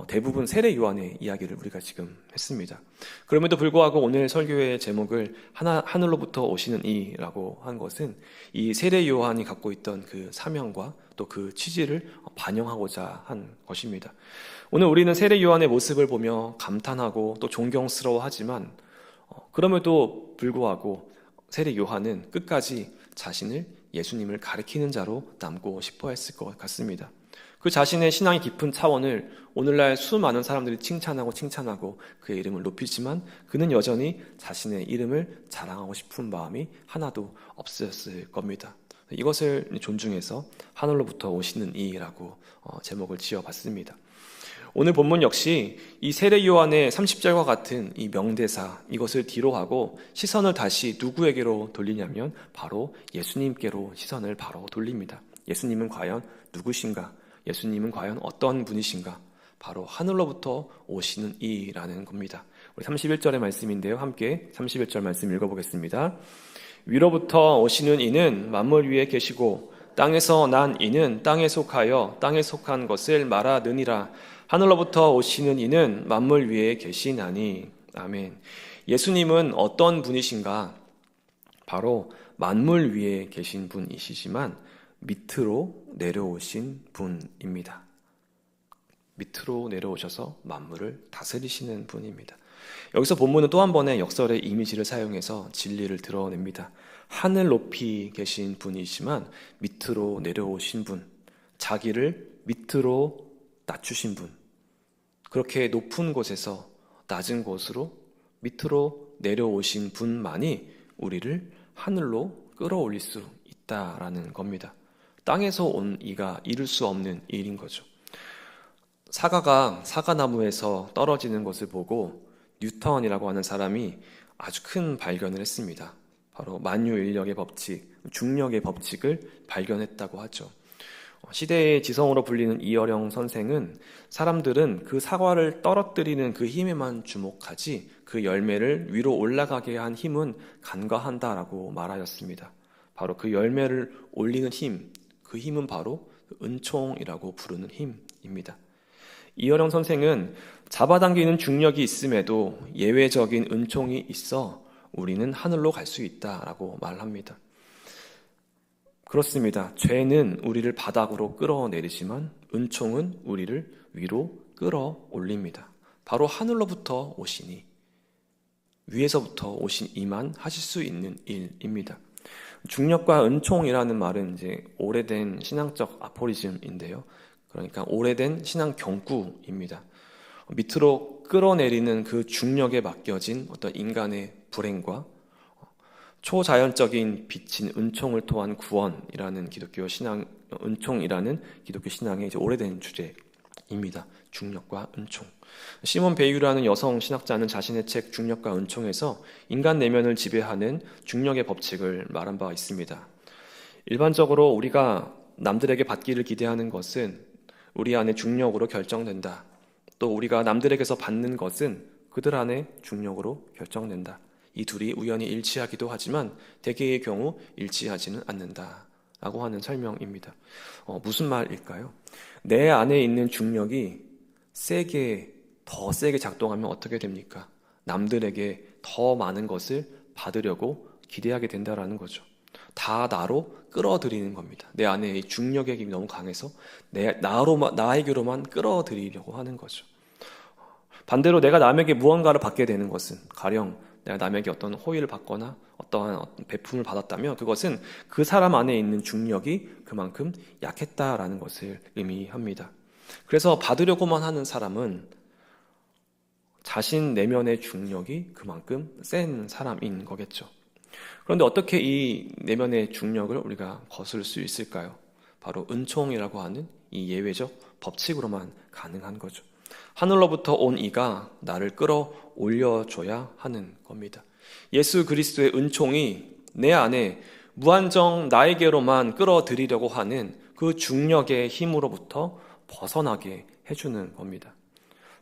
[SPEAKER 2] 대부분 세례 요한의 이야기를 우리가 지금 했습니다. 그럼에도 불구하고 오늘 설교의 제목을 하늘로부터 오시는 이라고 한 것은 이 세례 요한이 갖고 있던 그 사명과 또 그 취지를 반영하고자 한 것입니다. 오늘 우리는 세례 요한의 모습을 보며 감탄하고 또 존경스러워하지만 그럼에도 불구하고 세례 요한은 끝까지 자신을 예수님을 가리키는 자로 남고 싶어 했을 것 같습니다. 그 자신의 신앙의 깊은 차원을 오늘날 수많은 사람들이 칭찬하고 그의 이름을 높이지만 그는 여전히 자신의 이름을 자랑하고 싶은 마음이 하나도 없었을 겁니다. 이것을 존중해서 하늘로부터 오시는 이라고 제목을 지어봤습니다. 오늘 본문 역시 이 세례 요한의 30절과 같은 이 명대사, 이것을 뒤로하고 시선을 다시 누구에게로 돌리냐면 바로 예수님께로 시선을 바로 돌립니다. 예수님은 과연 누구신가? 예수님은 과연 어떤 분이신가? 바로 하늘로부터 오시는 이라는 겁니다. 우리 31절의 말씀인데요. 함께 31절 말씀 읽어보겠습니다. 위로부터 오시는 이는 만물 위에 계시고 땅에서 난 이는 땅에 속하여 땅에 속한 것을 말하느니라. 하늘로부터 오시는 이는 만물 위에 계시나니. 아멘. 예수님은 어떤 분이신가? 바로 만물 위에 계신 분이시지만 밑으로 내려오신 분입니다. 밑으로 내려오셔서 만물을 다스리시는 분입니다. 여기서 본문은 또 한 번의 역설의 이미지를 사용해서 진리를 드러냅니다. 하늘 높이 계신 분이지만 밑으로 내려오신 분, 자기를 밑으로 낮추신 분, 그렇게 높은 곳에서 낮은 곳으로 밑으로 내려오신 분만이 우리를 하늘로 끌어올릴 수 있다라는 겁니다. 땅에서 온 이가 이룰 수 없는 일인 거죠. 사과가 사과나무에서 떨어지는 것을 보고 뉴턴이라고 하는 사람이 아주 큰 발견을 했습니다. 바로 만유인력의 법칙, 중력의 법칙을 발견했다고 하죠. 시대의 지성으로 불리는 이어령 선생은 사람들은 그 사과를 떨어뜨리는 그 힘에만 주목하지 그 열매를 위로 올라가게 한 힘은 간과한다라고 말하였습니다. 바로 그 열매를 올리는 힘, 그 힘은 바로 은총이라고 부르는 힘입니다. 이어령 선생은 잡아당기는 중력이 있음에도 예외적인 은총이 있어 우리는 하늘로 갈 수 있다라고 말합니다. 그렇습니다. 죄는 우리를 바닥으로 끌어내리지만 은총은 우리를 위로 끌어올립니다. 바로 하늘로부터 오시니, 위에서부터 오신 이만 하실 수 있는 일입니다. 중력과 은총이라는 말은 이제 오래된 신앙적 아포리즘인데요. 그러니까 오래된 신앙 경구입니다. 밑으로 끌어내리는 그 중력에 맡겨진 어떤 인간의 불행과 초자연적인 빛인 은총을 통한 구원이라는 기독교 신앙, 은총이라는 기독교 신앙의 이제 오래된 주제, 중력과 은총. 시몬 베이유라는 여성 신학자는 자신의 책 중력과 은총에서 인간 내면을 지배하는 중력의 법칙을 말한 바가 있습니다. 일반적으로 우리가 남들에게 받기를 기대하는 것은 우리 안의 중력으로 결정된다. 또 우리가 남들에게서 받는 것은 그들 안의 중력으로 결정된다. 이 둘이 우연히 일치하기도 하지만 대개의 경우 일치하지는 않는다 라고 하는 설명입니다. 무슨 말일까요? 내 안에 있는 중력이 더 세게 작동하면 어떻게 됩니까? 남들에게 더 많은 것을 받으려고 기대하게 된다라는 거죠. 다 나로 끌어들이는 겁니다. 내 안에 이 중력의 힘이 너무 강해서 나에게로만 끌어들이려고 하는 거죠. 반대로 내가 남에게 무언가를 받게 되는 것은, 가령 내가 남에게 어떤 호의를 받거나 어떠한 배품을 받았다면 그것은 그 사람 안에 있는 중력이 그만큼 약했다라는 것을 의미합니다. 그래서 받으려고만 하는 사람은 자신 내면의 중력이 그만큼 센 사람인 거겠죠. 그런데 어떻게 이 내면의 중력을 우리가 거스를 수 있을까요? 바로 은총이라고 하는 이 예외적 법칙으로만 가능한 거죠. 하늘로부터 온 이가 나를 끌어올려줘야 하는 겁니다. 예수 그리스도의 은총이 내 안에 무한정 나에게로만 끌어들이려고 하는 그 중력의 힘으로부터 벗어나게 해주는 겁니다.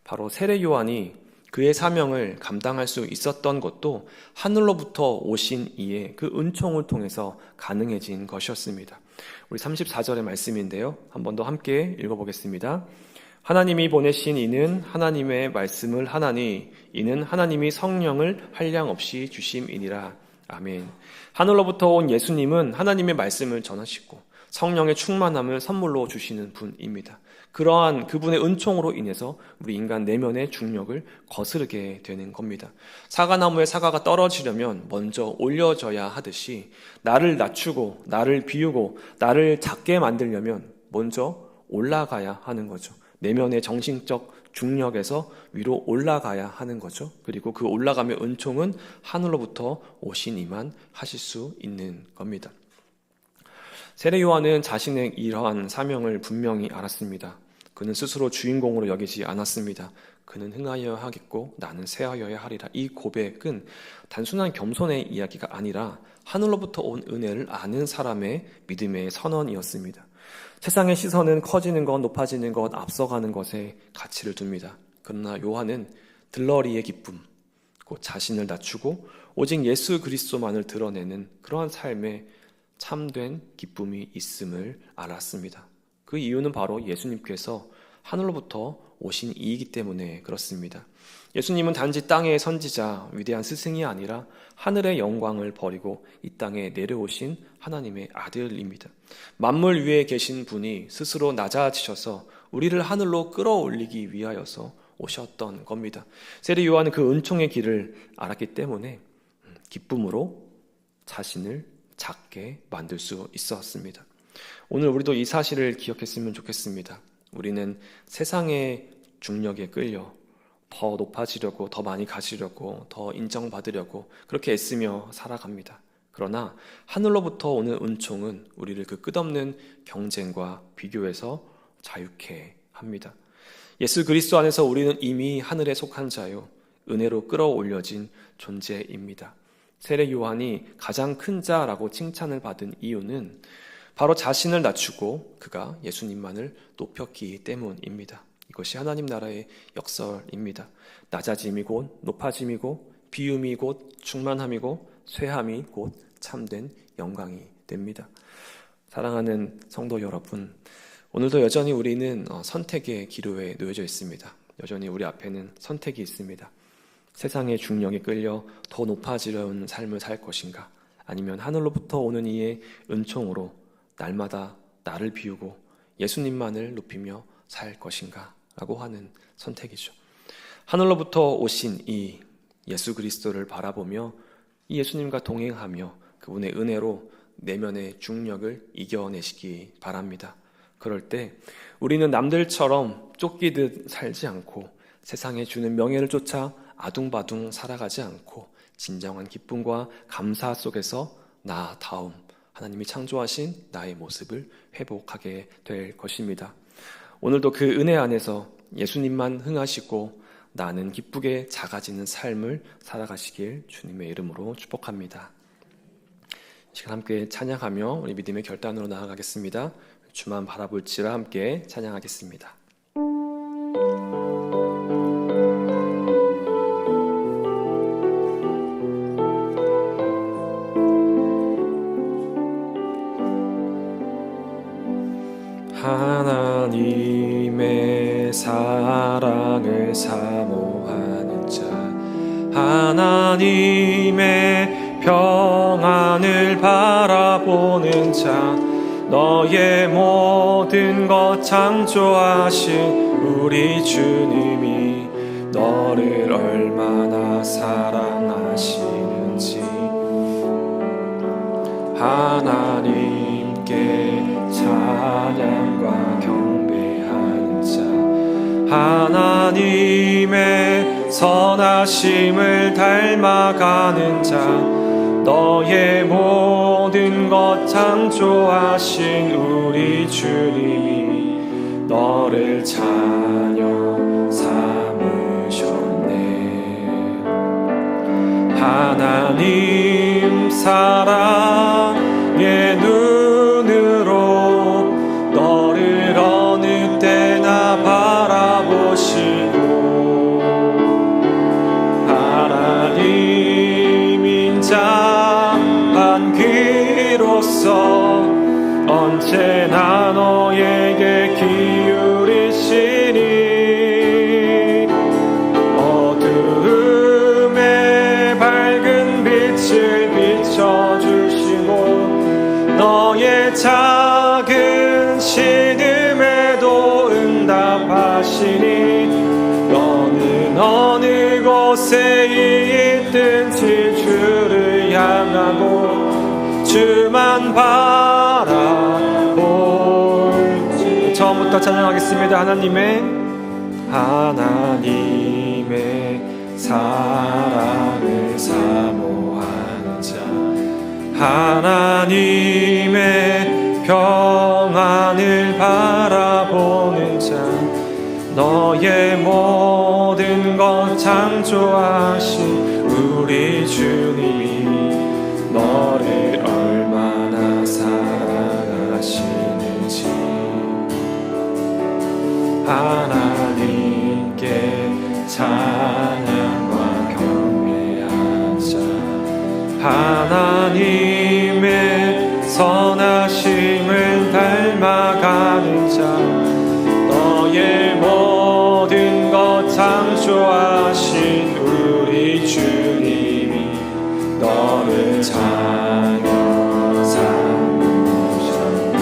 [SPEAKER 2] 바로 세례 요한이 그의 사명을 감당할 수 있었던 것도 하늘로부터 오신 이의 그 은총을 통해서 가능해진 것이었습니다. 우리 34절의 말씀인데요. 한 번 더 함께 읽어보겠습니다. 하나님이 보내신 이는 하나님의 말씀을 하나니 이는 하나님이 성령을 한량없이 주심이니라. 아멘. 하늘로부터 온 예수님은 하나님의 말씀을 전하시고 성령의 충만함을 선물로 주시는 분입니다. 그러한 그분의 은총으로 인해서 우리 인간 내면의 중력을 거스르게 되는 겁니다. 사과나무에 사과가 떨어지려면 먼저 올려져야 하듯이 나를 낮추고 나를 비우고 나를 작게 만들려면 먼저 올라가야 하는 거죠. 내면의 정신적 중력에서 위로 올라가야 하는 거죠. 그리고 그 올라감의 은총은 하늘로부터 오신 이만 하실 수 있는 겁니다. 세례 요한은 자신의 이러한 사명을 분명히 알았습니다. 그는 스스로 주인공으로 여기지 않았습니다. 그는 흥하여야 하겠고 나는 쇠하여야 하리라. 이 고백은 단순한 겸손의 이야기가 아니라 하늘로부터 온 은혜를 아는 사람의 믿음의 선언이었습니다. 세상의 시선은 커지는 것, 높아지는 것, 앞서가는 것에 가치를 둡니다. 그러나 요한은 들러리의 기쁨, 곧 자신을 낮추고 오직 예수 그리스도만을 드러내는 그러한 삶에 참된 기쁨이 있음을 알았습니다. 그 이유는 바로 예수님께서 하늘로부터 오신 이이기 때문에 그렇습니다. 예수님은 단지 땅의 선지자, 위대한 스승이 아니라 하늘의 영광을 버리고 이 땅에 내려오신 하나님의 아들입니다. 만물 위에 계신 분이 스스로 낮아지셔서 우리를 하늘로 끌어올리기 위하여서 오셨던 겁니다. 세례 요한은 그 은총의 길을 알았기 때문에 기쁨으로 자신을 작게 만들 수 있었습니다. 오늘 우리도 이 사실을 기억했으면 좋겠습니다. 우리는 세상의 중력에 끌려 더 높아지려고, 더 많이 가지려고, 더 인정받으려고 그렇게 애쓰며 살아갑니다. 그러나 하늘로부터 오는 은총은 우리를 그 끝없는 경쟁과 비교에서 자유케 합니다. 예수 그리스도 안에서 우리는 이미 하늘에 속한 자요, 은혜로 끌어올려진 존재입니다. 세례 요한이 가장 큰 자라고 칭찬을 받은 이유는 바로 자신을 낮추고 그가 예수님만을 높였기 때문입니다. 이것이 하나님 나라의 역설입니다. 낮아짐이 곧 높아짐이고 비움이 곧 충만함이고 쇠함이 곧 참된 영광이 됩니다. 사랑하는 성도 여러분, 오늘도 여전히 우리는 선택의 기로에 놓여져 있습니다. 여전히 우리 앞에는 선택이 있습니다. 세상의 중력에 끌려 더 높아지려는 삶을 살 것인가, 아니면 하늘로부터 오는 이의 은총으로 날마다 나를 비우고 예수님만을 높이며 살 것인가 라고 하는 선택이죠. 하늘로부터 오신 이 예수 그리스도를 바라보며 이 예수님과 동행하며 그분의 은혜로 내면의 중력을 이겨내시기 바랍니다. 그럴 때 우리는 남들처럼 쫓기듯 살지 않고 세상에 주는 명예를 쫓아 아둥바둥 살아가지 않고 진정한 기쁨과 감사 속에서 나다움, 하나님이 창조하신 나의 모습을 회복하게 될 것입니다. 오늘도 그 은혜 안에서 예수님만 흥하시고 나는 기쁘게 작아지는 삶을 살아가시길 주님의 이름으로 축복합니다. 이 시간 함께 찬양하며 우리 믿음의 결단으로 나아가겠습니다. 주만 바라볼지라 함께 찬양하겠습니다. 하나님의 사랑을 사모하는 자, 하나님의 평안을 바라보는 자, 너의 모든 것 창조하신 우리 주님이 너를 얼마나 사랑하시는지, 하나님께 찬양과 경배하는 자, 하나님의 선하심을 닮아가는 자, 너의 모든 것 창조하신 우리 주님이 너를 자녀 삼으셨네. 하나님 사랑의 눈으로 너를 어느 때나 바라보시고, 하나님 인자한 귀로서 언제나 너에게 기울이시니, 어두움에 밝은 빛을 비춰주시고, 너의 작은 신음에도 응답하시니, 너는 어느 곳에 있든지 주를 향하고 주만 바라볼. 처음부터 찬양하겠습니다. 하나님의 사랑을 사모하는 자, 하나님의 평안을 바라보는 자, 너의 모든 것 창조하신 우리 주님이 너를 얼마나 사랑하시는지, 하나님께 찬양과 경배한 자, 하나님의 선하심을 닮아가는 자, 너의 모든 것 창조하신 우리 주님이 너를 자녀 삼으셨네.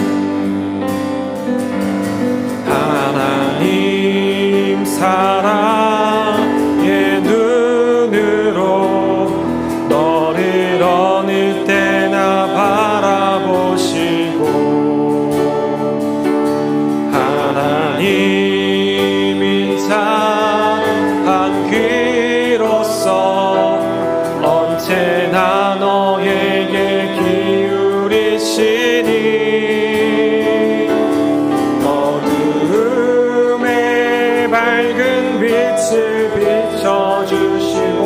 [SPEAKER 2] 하나님 사랑의 눈으로 너를 어느 때나 바라보시고, 하나님 인자한 귀로서 언제나 너에게 기울이시니, 어두움에 밝은 빛을 비춰주시고,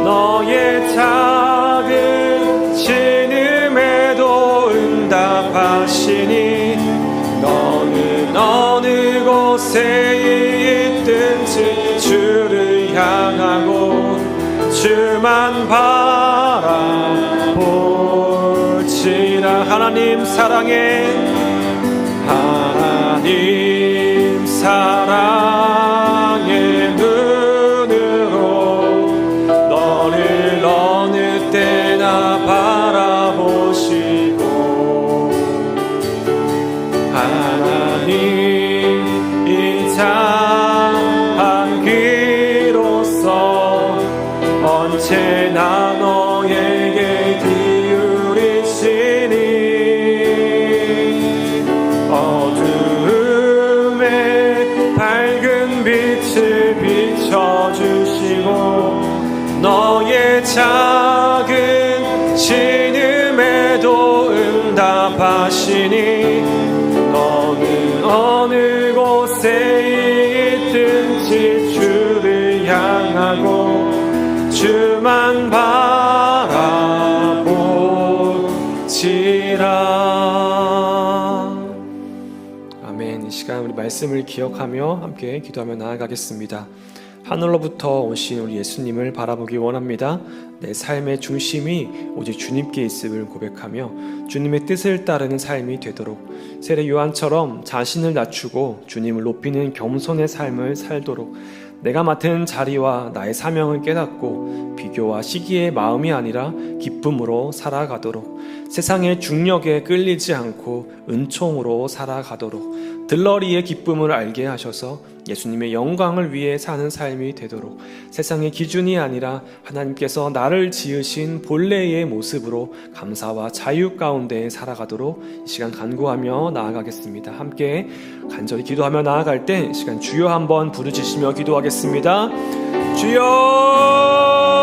[SPEAKER 2] 너의 작은 신음에도 응답하시니, 너는 어느 곳에 있든지 주를 향하고 주만 바라볼지라. 하나님 사랑의 눈으로 너를 어느 때나 바라보시고, 하나님 인자한 귀로서 언제나 너에게 기울이시니, 어두움에 밝은 빛을 비춰주시고, 너의 작은 신음에도 응답하시니, 너는 어느 곳에 있든지 주를 향하고 주만 바라보지라. 아멘. 이 시간 우리 말씀을 기억하며 함께 기도하며 나아가겠습니다. 하늘로부터 오신 우리 예수님을 바라보기 원합니다. 내 삶의 중심이 오직 주님께 있음을 고백하며 주님의 뜻을 따르는 삶이 되도록 세례 요한처럼 자신을 낮추고 주님을 높이는 겸손의 삶을 살도록 내가 맡은 자리와 나의 사명을 깨닫고 비교와 시기의 마음이 아니라 기쁨으로 살아가도록 세상의 중력에 끌리지 않고 은총으로 살아가도록 들러리의 기쁨을 알게 하셔서 예수님의 영광을 위해 사는 삶이 되도록 세상의 기준이 아니라 하나님께서 나를 지으신 본래의 모습으로 감사와 자유 가운데 살아가도록 이 시간 간구하며 나아가겠습니다. 함께 간절히 기도하며 나아갈 때 시간 주여 한번 부르짖으며 기도하겠습니다. 주여!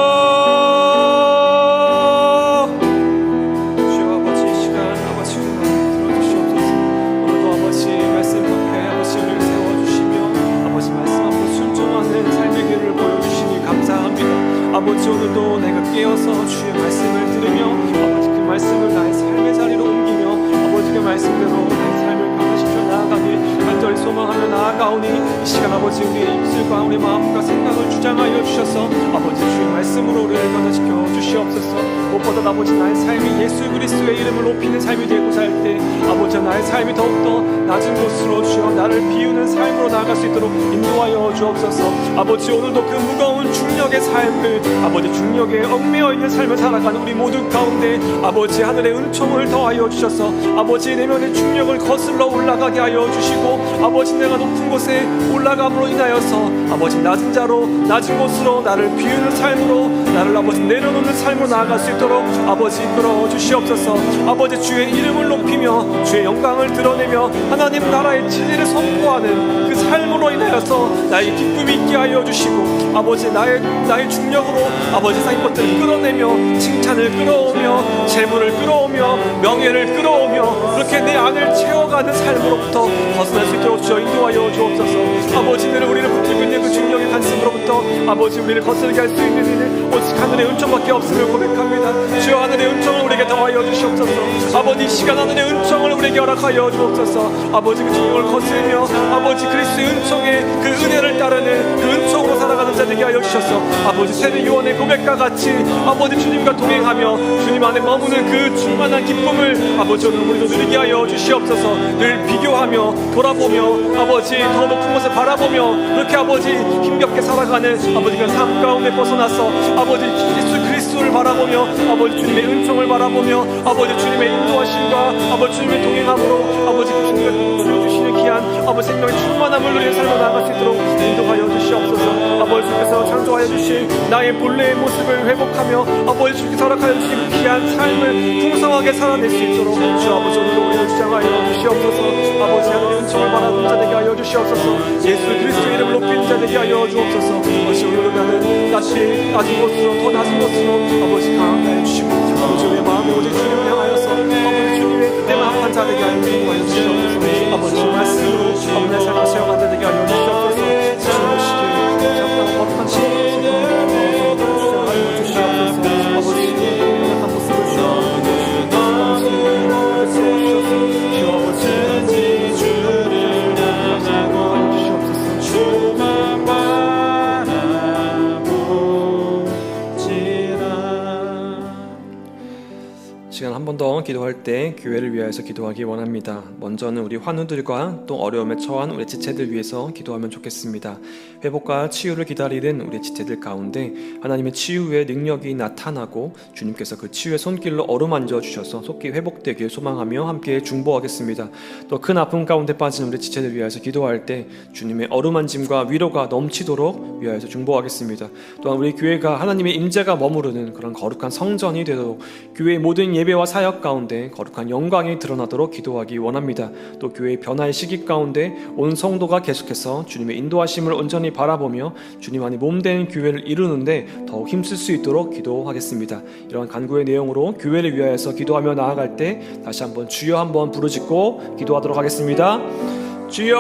[SPEAKER 2] 아버지 오늘도 내가 깨어서 주의 말씀을 들으며 아버지 그 말씀을 나의 삶의 자리로 옮기며 아버지 그 말씀대로 나의 삶을 변화시켜 나아가길 간절히 소망하며 나아가오니 이 시간 아버지 우리의 입술과 우리 마음과 생각을 주장하여 주셔서 아버지 주의 말씀으로 우리를 변화시켜 주시옵소서. 무엇보다 아버지 나의 삶이 예수 그리스도의 이름을 높이는 삶이 되고자 할 때 아버지 나의 삶이 더욱더 낮은 곳으로 주여 나를 비우는 삶으로 나아갈 수 있도록 인도하여 주옵소서. 아버지 오늘도 그 무거운 중력의 삶을 아버지 중력에 얽매여 있는 삶을 살아가는 우리 모두 가운데 아버지 하늘의 은총을 더하여 주셔서 아버지 내면의 중력을 거슬러 올라가게 하여 주시고 아버지 내가 높은 곳에 올라감으로 인하여서 아버지 낮은 자로 낮은 곳으로 나를 비우는 삶으로 나를 아버지 내려놓는 삶으로 나아갈 수 있도록 아버지 이끌어 주시옵소서. 아버지 주의 이름을 높이며 주의 영광을 드러내며 하나님 나라의 진리를 선포하는 그 삶으로 인하여서 나의 기쁨이 있게 하여 주시고 아버지 나의 중력으로 아버지 세상의 것들을 끌어내며 칭찬을 끌어오며 재물을 끌어오며 명예를 끌어오며 그렇게 내 안을 채워가는 삶으로부터 벗어날 수 있도록 주여 인도하여 주옵소서. 아버지는 우리를 붙들고 있는 그 중력의 간섭으로부터 아버지 우리를 거스르게 할 수 있는 일은 오직 하늘의 은총밖에 없음을 고백합니다. 주여 하늘의 은총을 우리에게 더하여 주시옵소서. 아버지 이 시간 하늘의 은총을 우리에게 허락하여 주옵소서. 아버지 그 중력을 거스르며 아버지 그리스도의 은총의 그 은혜를 따르는 그 은총으로 살아가는 자 되게 하여 주셔서 아버지 세례 요한의 고백과 같이 아버지 주님과 동행하며 주님 안에 머무는 그 충만한 기쁨을 아버지 오늘 우리도 누리게 하여 주시옵소서. 늘 비교하며 돌아보며 아버지 더 높은 곳을 바라보며 그렇게 아버지 힘겹게 살아가는 아버지 그 삶 가운데 벗어나서 아버지 그리스도를 바라보며 아버지 주님의 은총을 바라보며 아버지 주님의 인도하심과 아버지 주님의 동행함으로 아버지 주님을 주시는 귀한 아버지 생명의 충만함을 누리는 삶으로 나아갈 수 있도록 인도하여 주시옵소서. 아버지 주께서 창조하여 주신 나의 본래의 모습을 회복하며 아버지 주께서 허락하여 주신 귀한 삶을 풍성하게 살아낼 수 있도록 주 아버지 오늘도 우리를 주장하여 주시옵소서. 아버지 하늘의 은총을 바라는 자 되게 하여 주시옵소서. 예수 그리스도의 이름을 높이는 자 되게 하여 주옵소서. 아버지 오늘도 나는 다시 낮은 곳으로 더 낮은 곳으로 아버지 강하게 하여 주시고 아버지 우리의 마음이 오직 주님을 향하여서 아버지 주님의 그때만 합한 자 되게 하여 주시옵소서. 아버지 주 말씀으로 아버지 내 삶을 세워간 자 되게 하여 주시옵소서. 주님의 시기를 잡다가 법한 자 주장하여 주시옵소서. 아버지 주님의 한 모습을 주옵소서. 주 아버지 주를 하여 주시옵소서. 주만 시간 한 번 더 기도할 때 교회를 위하여서 기도하기 원합니다. 먼저는 우리 환우들과 또 어려움에 처한 우리 지체들 위해서 기도하면 좋겠습니다. 회복과 치유를 기다리는 우리 지체들 가운데 하나님의 치유의 능력이 나타나고 주님께서 그 치유의 손길로 어루만져 주셔서 속히 회복되길 소망하며 함께 중보하겠습니다. 또 큰 아픔 가운데 빠진 우리 지체들 위하여서 기도할 때 주님의 어루만짐과 위로가 넘치도록 위하여서 중보하겠습니다. 또한 우리 교회가 하나님의 임재가 머무르는 그런 거룩한 성전이 되도록 교회의 모든 예배와 사역 가운데 거룩한 영광이 드러나도록 기도하기 원합니다. 또 교회의 변화의 시기 가운데 온 성도가 계속해서 주님의 인도하심을 온전히 바라보며 주님 안에 몸된 교회를 이루는데 더욱 힘쓸 수 있도록 기도하겠습니다. 이러한 간구의 내용으로 교회를 위하여서 기도하며 나아갈 때 다시 한번 주여 한번 부르짖고 기도하도록 하겠습니다. 주여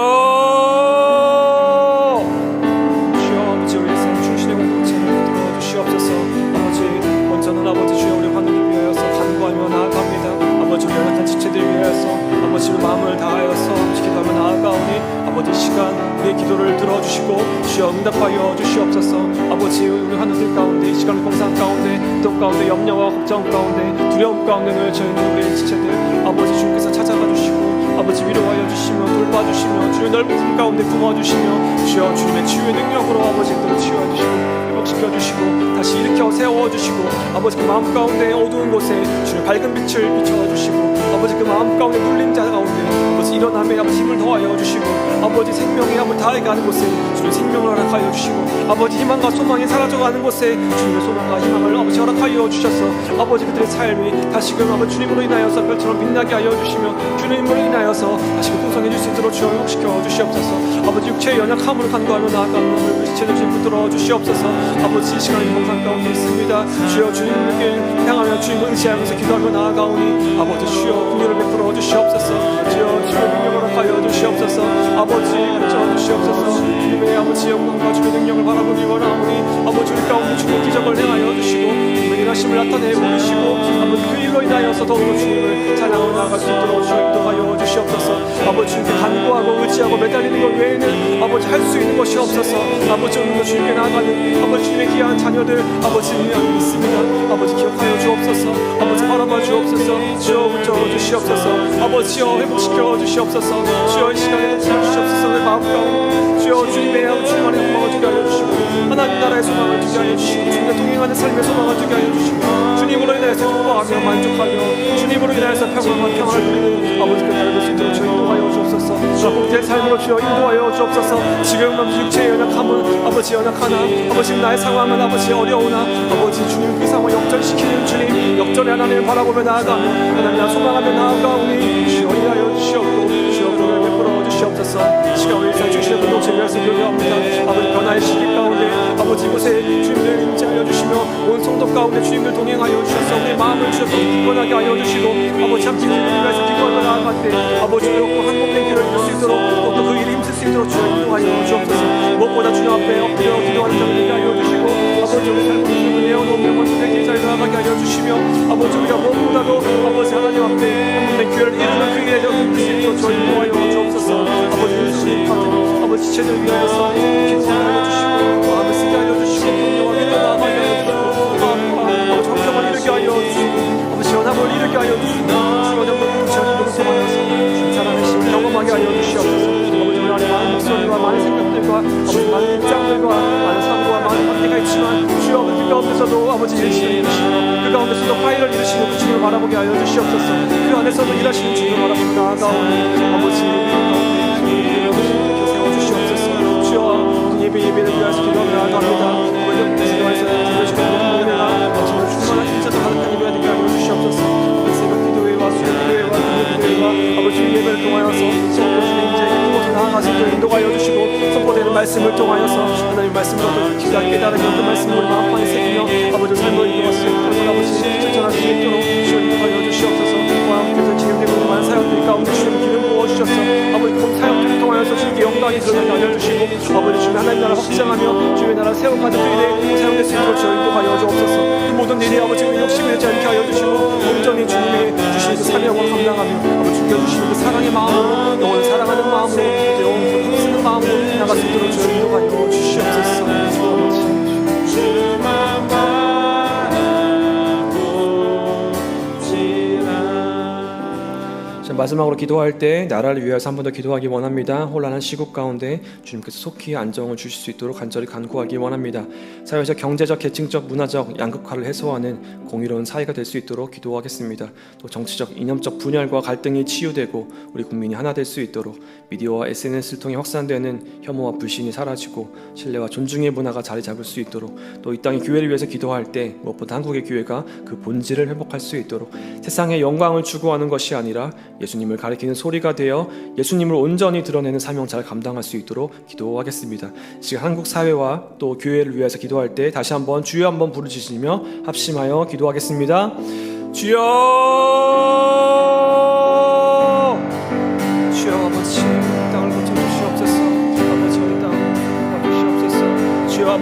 [SPEAKER 2] 아버지 우리의 삶 충신의 공동체를 붙들어 주시옵소서. 아버지 먼저는 아버지 주여 우리 하나님 위하여서 간구하며 나아갑니다. 아버지 우리 연약한 지체들 위하여서 아버지 마음을 다하여서 기도하며 나아가오니 아버지 시간 우리의 기도를 들어주시고 주여 응답하여 주시옵소서. 아버지 우리 하늘들 가운데 이 시간 공상 가운데 또 가운데 염려와 걱정 가운데 두려움 가운데 놓여져 있는 우리의 지체들 아버지 주께서 찾아가 주시고 아버지 위로하여 주시며 돌봐주시며 주의 넓은 품 가운데 품어주시며 주여 주님의 치유의 능력으로 아버지 또 치유해주시고 회복시켜주시고 다시 일으켜 세워주시고 아버지 그 마음 가운데 어두운 곳에 주의 밝은 빛을 비춰주시고 아버지 그 마음 가운데 눌린 자 가운데 아버지 일어남에 아버지 힘을 더하여 주시고 아버지 생명의 아버지 다해가는 곳에 주의 생명을 허락하여 주시고 아버지 희망과 소망이 사라져가는 곳에 주님의 소망과 희망을 아버지 허락하여 주셔서 아버지 그들의 삶이 다시금 아버지 주님으로 인하여서 별처럼 빛나게 하여 주시며 주님으로 인하여서 다시금 풍성해질 수 있도록 주여 회복시켜 주시옵소서. 아버지 육체의 연약함을 간구하며 나아가는 우리 지체들 주님 붙들어 주시옵소서. 아버지 이 시간에 공상 가운데 있습니다. 주여 주님을 향하며 주님을 의지하면서 기도하며 나아가오니 아버지 주여 긍휼을 베풀어 주시옵소서. 주여 주의 능력을 허락하여 주시옵소서. 아버지 붙여 주시옵소서. 주님의 아버지 영광과 주의 능력을 바라보기 원하오니 아버지 우리 가운데 축복 기적을 행하여 주시고 주님의 일하심을 나타내 보이시고 아버지 그 일로 인하여서 더욱더 주님을 찬양하며 나아갈 수 있도록 주여 인도하여 주시옵소서. 아버지 주님께 간구하고 의지하고 매달리는 것 외에는 아버지 할 수 있는 것이 없어서 아버지 오늘도 주님께 나아가는 아버지 주님의 귀한 자녀들 아버지 여기 있습니다. 아버지 기억하여 주옵소서. 아버지 바라봐 주옵소서. 주여 붙여 주시옵소서. 아버지여 회복시켜 주시옵소서. 주여 이 시간에 붙여 주시옵소서. 내 마음 가운데 주여 주님의 아버지 주님 안에 소망을 두게 하여 주시고 하나님 나라의 소망을 두게 하여 주시고 주님과 동행하는 삶의 소망을 두게 하여 주시고 주님으로 인하여서 기뻐하며 만족하며 주님으로 인하여서 평안을 누리는 아버지 그 날을 볼 수 있도록 주여 인도하여 주옵소서. 복된 삶으로 주여 인도하여 주옵소서. 지금 아버지 육체의 연약함은 아버지 연약하나 아버지 나의 상황은 아버지 어려우나 아버지 주님 그 상황을 역전시키는 주님 역전의 하나님을 바라보며 나아가며 하나님 나 소망하며 나아가오니 주여 인하여 주시옵고 주여 그를 베풀어 주시옵소서. 시간 우리 일상 주시는 공동체 위해서 기도합니다. 아버지 변화의 시기 가운데 아버지 이곳에 주님들 임재하여 주시며 온 성도 가운데 주님들 동행하여 주셔서 우리 마음을 주셔서 기권하게 하여 주시고 아버지 함께 주님을 위해서 기도하며 나아갈 때 아버지 그렇고 한 몸된 길을 이룰 수 있도록 또 그 일이 힘쓸 수 있도록 주여 인도하여 주옵소서. 무엇보다 주님 앞에 엎드려 기도하는 자를 되게 하여 주시고 아버지 우리 삶을 주님을 내어놓으며 원수의 길자에 나아가게 하여 주시며 아버지 우리가 무엇보다도 아버지 하나님 앞에 한 몸된 기회를 이루는 그 일에 더 힘쓸 수 있도록 주여 인도하여 주옵소서. 아버지 주님 같은 아버지 지체들 위하여서 기도하여 주시고 마음을 쓰게 하여 주시고 경영하게 나아가게 하여 주시고 아버지 형평을 이루게 하여 주시고 아버지 연합을 이루게 하여 주시고 주어진 것을 지어진 것을 통하여서 주님 살아내심을 경험하게 하여 주시옵소서. 아버지 우리 안에 많은 목소리와 많은 생각들과 아버지 많은 입장들과 많은 사고와 많은 관계가 있지만 주여 그 가운데서도 아버지 일시를 이루시고 그 가운데서도 화해를 이루시는 그 주님을 바라보게 하여 주시옵소서. 그 안에서도 일하시는 주님을 바라보며 나아가오니 아버지 세워주시옵소서. 주여 예배를 위하여서 기도하며 나아갑니다. 아버지 기도하여서 주님의 은혜가 주님을 충만한 힘써서 가득한 예배가 되게 하여 주시옵소서. 새벽 기도회와 수요 기도회와 금요 기도회와 아버지 예배를 통하여서 성도 주님 이제 그곳에 나아가서 또 인도하여 주시고 선포되는 말씀을 통하여서 하나님 말씀으로 또 기가 깨달은 그 말씀을 우리 마음판에 새기며 아버지 삶을 이루었을 때 아버지 실천할 수 있도록 주여 인도하여 주시옵소서. 와 함께서 진행되고 있는 많은 사역들 가운데 주님 기름 부어주셔서 아버지 그 사역들을 통하여서 주님께 영광이 드러나게 알려주시고 아버지 주님 하나님 나라 확장하며 주님의 나라 세워가는 그 일에 사용될 수 있도록 주여 인도하여 주옵소서. 그 모든 일이 아버지 그 욕심을 내지 않게 하여 주시고 온전히 주님의 주시는 그 사명을 감당하며 아버지 주시는 그 사랑의 마음으로 영원을 사랑하는 마음으로 영원을 쓰는 마음으로 나갈 수 있도록 주여 인도하여 주시옵소서. 마지막으로 기도할 때 나라를 위해서 한 번 더 기도하기 원합니다. 혼란한 시국 가운데 주님께서 속히 안정을 주실 수 있도록 간절히 간구하기 원합니다. 사회적, 경제적, 계층적, 문화적 양극화를 해소하는 공의로운 사회가 될 수 있도록 기도하겠습니다. 또 정치적, 이념적 분열과 갈등이 치유되고 우리 국민이 하나 될 수 있도록 미디어와 SNS를 통해 확산되는 혐오와 불신이 사라지고 신뢰와 존중의 문화가 자리 잡을 수 있도록 또 이 땅의 교회를 위해서 기도할 때 무엇보다 한국의 교회가 그 본질을 회복할 수 있도록 세상의 영광을 추구하는 것이 아니라 예수님을 가리키는 소리가 되어 예수님을 온전히 드러내는 사명 잘 감당할 수 있도록 기도하겠습니다. 지금 한국 사회와 또 교회를 위해서 기도할 때 다시 한번 주여 한번 부르짖으며 합심하여 기도하겠습니다. 주여, 주여 아버지 땅을 거쳐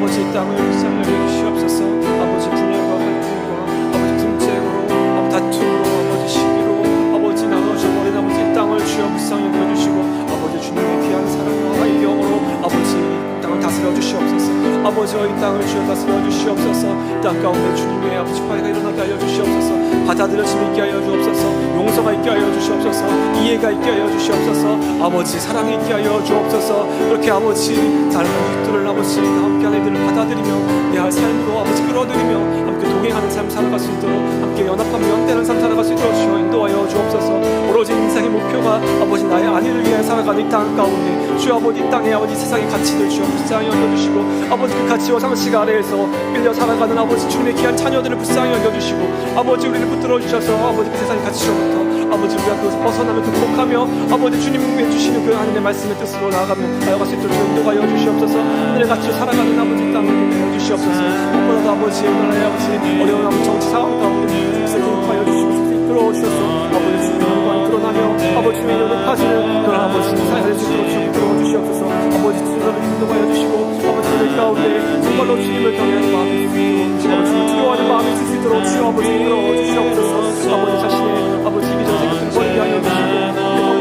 [SPEAKER 2] 아버지 이 땅을 살려 주시옵소서. 아버지 분열과 갈등과 아버지 분쟁으로 다툼으로 아버지 시기로 아버지 나눠져버린 아버지 이 땅을 주여 불쌍히 여겨주시고 아버지 주님의 귀한 사랑과 영으로 아버지 이 땅을 다스려 주시옵소서. 아버지와 이 땅을 주여 다스려 주시옵소서. 땅 가운데 주님의 아버지 화해가 일어나게 하여 주시옵소서. 받아들여짐이 있게 하여 주옵소서. 용서가 있게 하여 주시옵소서. 이해가 있게 하여 주시옵소서. 아버지 사랑이 있게 하여 주옵소서. 그렇게 아버지 다른 이들을 아버지 함께 하는 이들을 받아들이며 내 삶으로 아버지 끌어들이며 함께 동행하는 삶 살아갈 수 있도록 함께 연합하며 연대하는 삶 살아갈 수 있도록 주여 인도하여 주옵소서. 오로지 인생의 목표가 아버지 나의 안위를 위해 살아가는 이 땅 가운데 주여 아버지 이 땅에 아버지 세상의 가치들 주여 불쌍히 여겨주시고 아버지 그 가치와 상식 아래에서 끌려 살아가는 아버지 주님의 귀한 자녀들을 불쌍히 여겨주시고 아버지 우리를 붙들어 주셔서 아버지 그 세상의 가치로부터 아버지 우리가 그것을 벗어나며 극복하며 아버지 주님이 주시는 그 하나님의 말씀의 뜻으로 나아갈 수 있도록 인도하여 주시옵소서. 하늘의 가치로 살아가는 아버지 땅을 내어 주시옵소서. 무엇보다도 아버지 오늘의 아버지 어려운 아버지 정치 상황 가운데 백성을 인도하여 주시옵소서. 이끌어 주셔서 아버지 주님의 영광이 드러나며 아버지 주님의 높아지는 그런 아버지 사회를 이끌어 주시옵소서. 아버지 주님을 인도하여 주시고 아버지 우리 가운데 정말로 주님을 경외하는 마음이 있을 수 있도록 아버지 주님을 두려워하는 마음이 있을 수 있도록 주여 아버지 이끌어 주시옵소서. 아버지 자신의 아버지 이기적인 생각들을 버리게 하여 주시고 내가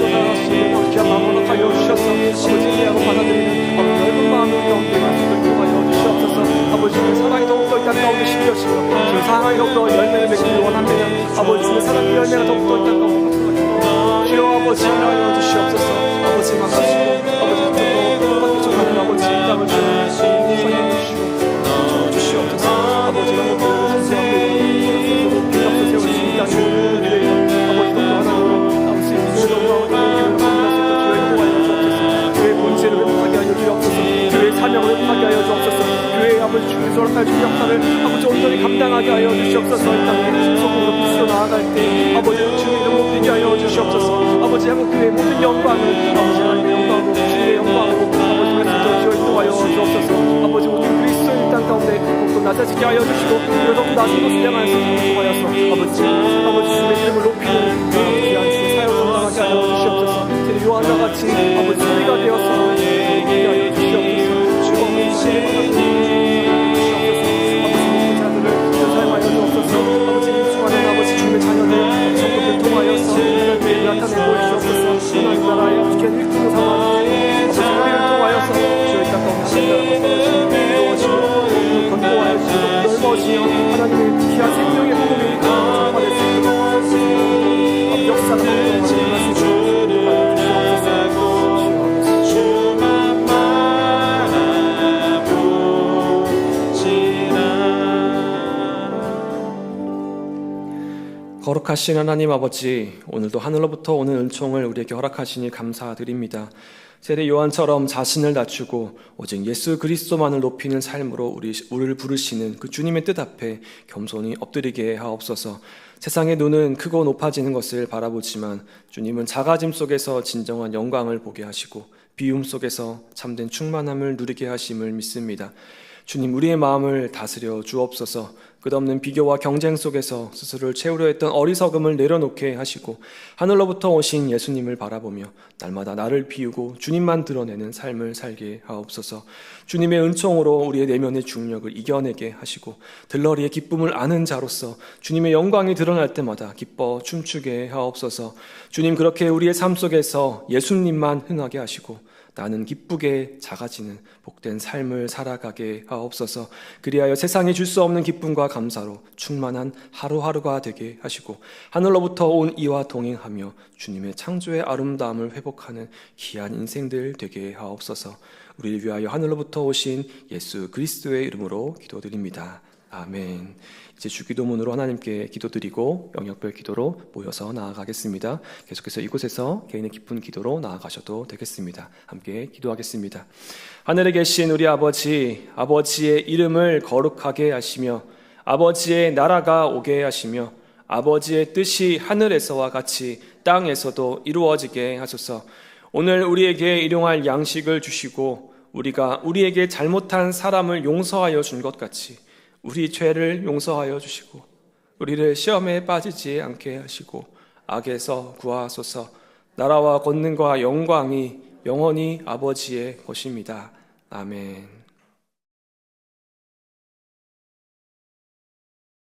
[SPEAKER 2] 살아갈 수 있는 귀한 마음을 하여 주셔서 아버지 이해하고 받아들이는 아버지 넓은 마음을 가운데 인도하여 주시옵소서. 아버지 주님의 사랑이 더욱더 이 땅 가운데 심겨지고 주님의 사랑이 더욱더 열매를 맺기를 원한다면 아버지 주님의 사랑의 열매가 더욱더 이 땅 가운데 가져가시고 주여 아버지 인하여 주시옵소서. 아버지 망가지고 아버지 뜻대로 반대쪽하는 아버지 이 땅을 주시고 주시옵소서. 아버지가 목표를 선수하고 앞서 세워주신 이 땅을 위해서 아버지 독도 하나님으로 아버지 믿음으로 아버지 만날 수 있도록 주여 인도하여 주옵소서. 교회의 본질을 회복하게 하여 주옵소서. 교회의 사명을 회복하게 하여 주옵소서. 교회의 아버지 주님의 졸업할 주 역사를 아버지 온전히 감당하게 하여 주시옵소서. 이 땅에 소금으로 부수어 나아갈 때 아버지 주님의 이름 높이게 하여 주시옵소서. 아버지 한국교회의 모든 영광을 아버지 하나님의 영광으로 주님의 영광으로 아버지 그리스도 주여 인도하여 주옵소서. 아버지 모든 그리스도인 땅 가운데 더욱더 낮아지게 하여 주시고 더욱더 낮은 것을 향하여 인도하여서 아버지 주님의 이름을 높이는 귀한 주의 사역을 감당하게 하여 주시옵소서. 제 요한과 같이 아버지 소리가 되어서 높이게 하여 주시옵소서. 주님의 이름을 사용하여 주옵소서. 아버지 임수하는 아버지 주님의 자녀들 전국을 통하여서 하나님의 나타내고 주옵소서. 하나님 나라의 아버지 일꾼으로 삼아주시고 아버지 우리를 통하여서 주의 땅 가운데 이루어지고 건도하여 주시고 넓어지며 하나님의 귀한 생명의 복음이 전파될 수 있도록 역사가 일어날 수 있도록 거룩하신 하나님 아버지, 오늘도 하늘로부터 오는 은총을 우리에게 허락하시니 감사드립니다. 세례 요한처럼 자신을 낮추고 오직 예수 그리스도만을 높이는 삶으로 우리를 부르시는 그 주님의 뜻 앞에 겸손히 엎드리게 하옵소서. 세상의 눈은 크고 높아지는 것을 바라보지만 주님은 작아짐 속에서 진정한 영광을 보게 하시고 비움 속에서 참된 충만함을 누리게 하심을 믿습니다. 주님, 우리의 마음을 다스려 주옵소서. 끝없는 비교와 경쟁 속에서 스스로를 채우려 했던 어리석음을 내려놓게 하시고 하늘로부터 오신 예수님을 바라보며 날마다 나를 비우고 주님만 드러내는 삶을 살게 하옵소서. 주님의 은총으로 우리의 내면의 중력을 이겨내게 하시고 들러리의 기쁨을 아는 자로서 주님의 영광이 드러날 때마다 기뻐 춤추게 하옵소서. 주님, 그렇게 우리의 삶 속에서 예수님만 흥하게 하시고 나는 기쁘게 작아지는 복된 삶을 살아가게 하옵소서. 그리하여 세상에 줄 수 없는 기쁨과 감사로 충만한 하루하루가 되게 하시고 하늘로부터 온 이와 동행하며 주님의 창조의 아름다움을 회복하는 귀한 인생들 되게 하옵소서. 우리를 위하여 하늘로부터 오신 예수 그리스도의 이름으로 기도드립니다. 아멘. 이제 주기도문으로 하나님께 기도드리고 영역별 기도로 모여서 나아가겠습니다. 계속해서 이곳에서 개인의 깊은 기도로 나아가셔도 되겠습니다. 함께 기도하겠습니다. 하늘에 계신 우리 아버지, 아버지의 이름을 거룩하게 하시며 아버지의 나라가 오게 하시며 아버지의 뜻이 하늘에서와 같이 땅에서도 이루어지게 하소서. 오늘 우리에게 일용할 양식을 주시고 우리가 우리에게 잘못한 사람을 용서하여 준 것 같이 우리 죄를 용서하여 주시고 우리를 시험에 빠지지 않게 하시고 악에서 구하소서. 나라와 권능과 영광이 영원히 아버지의 것입니다. 아멘.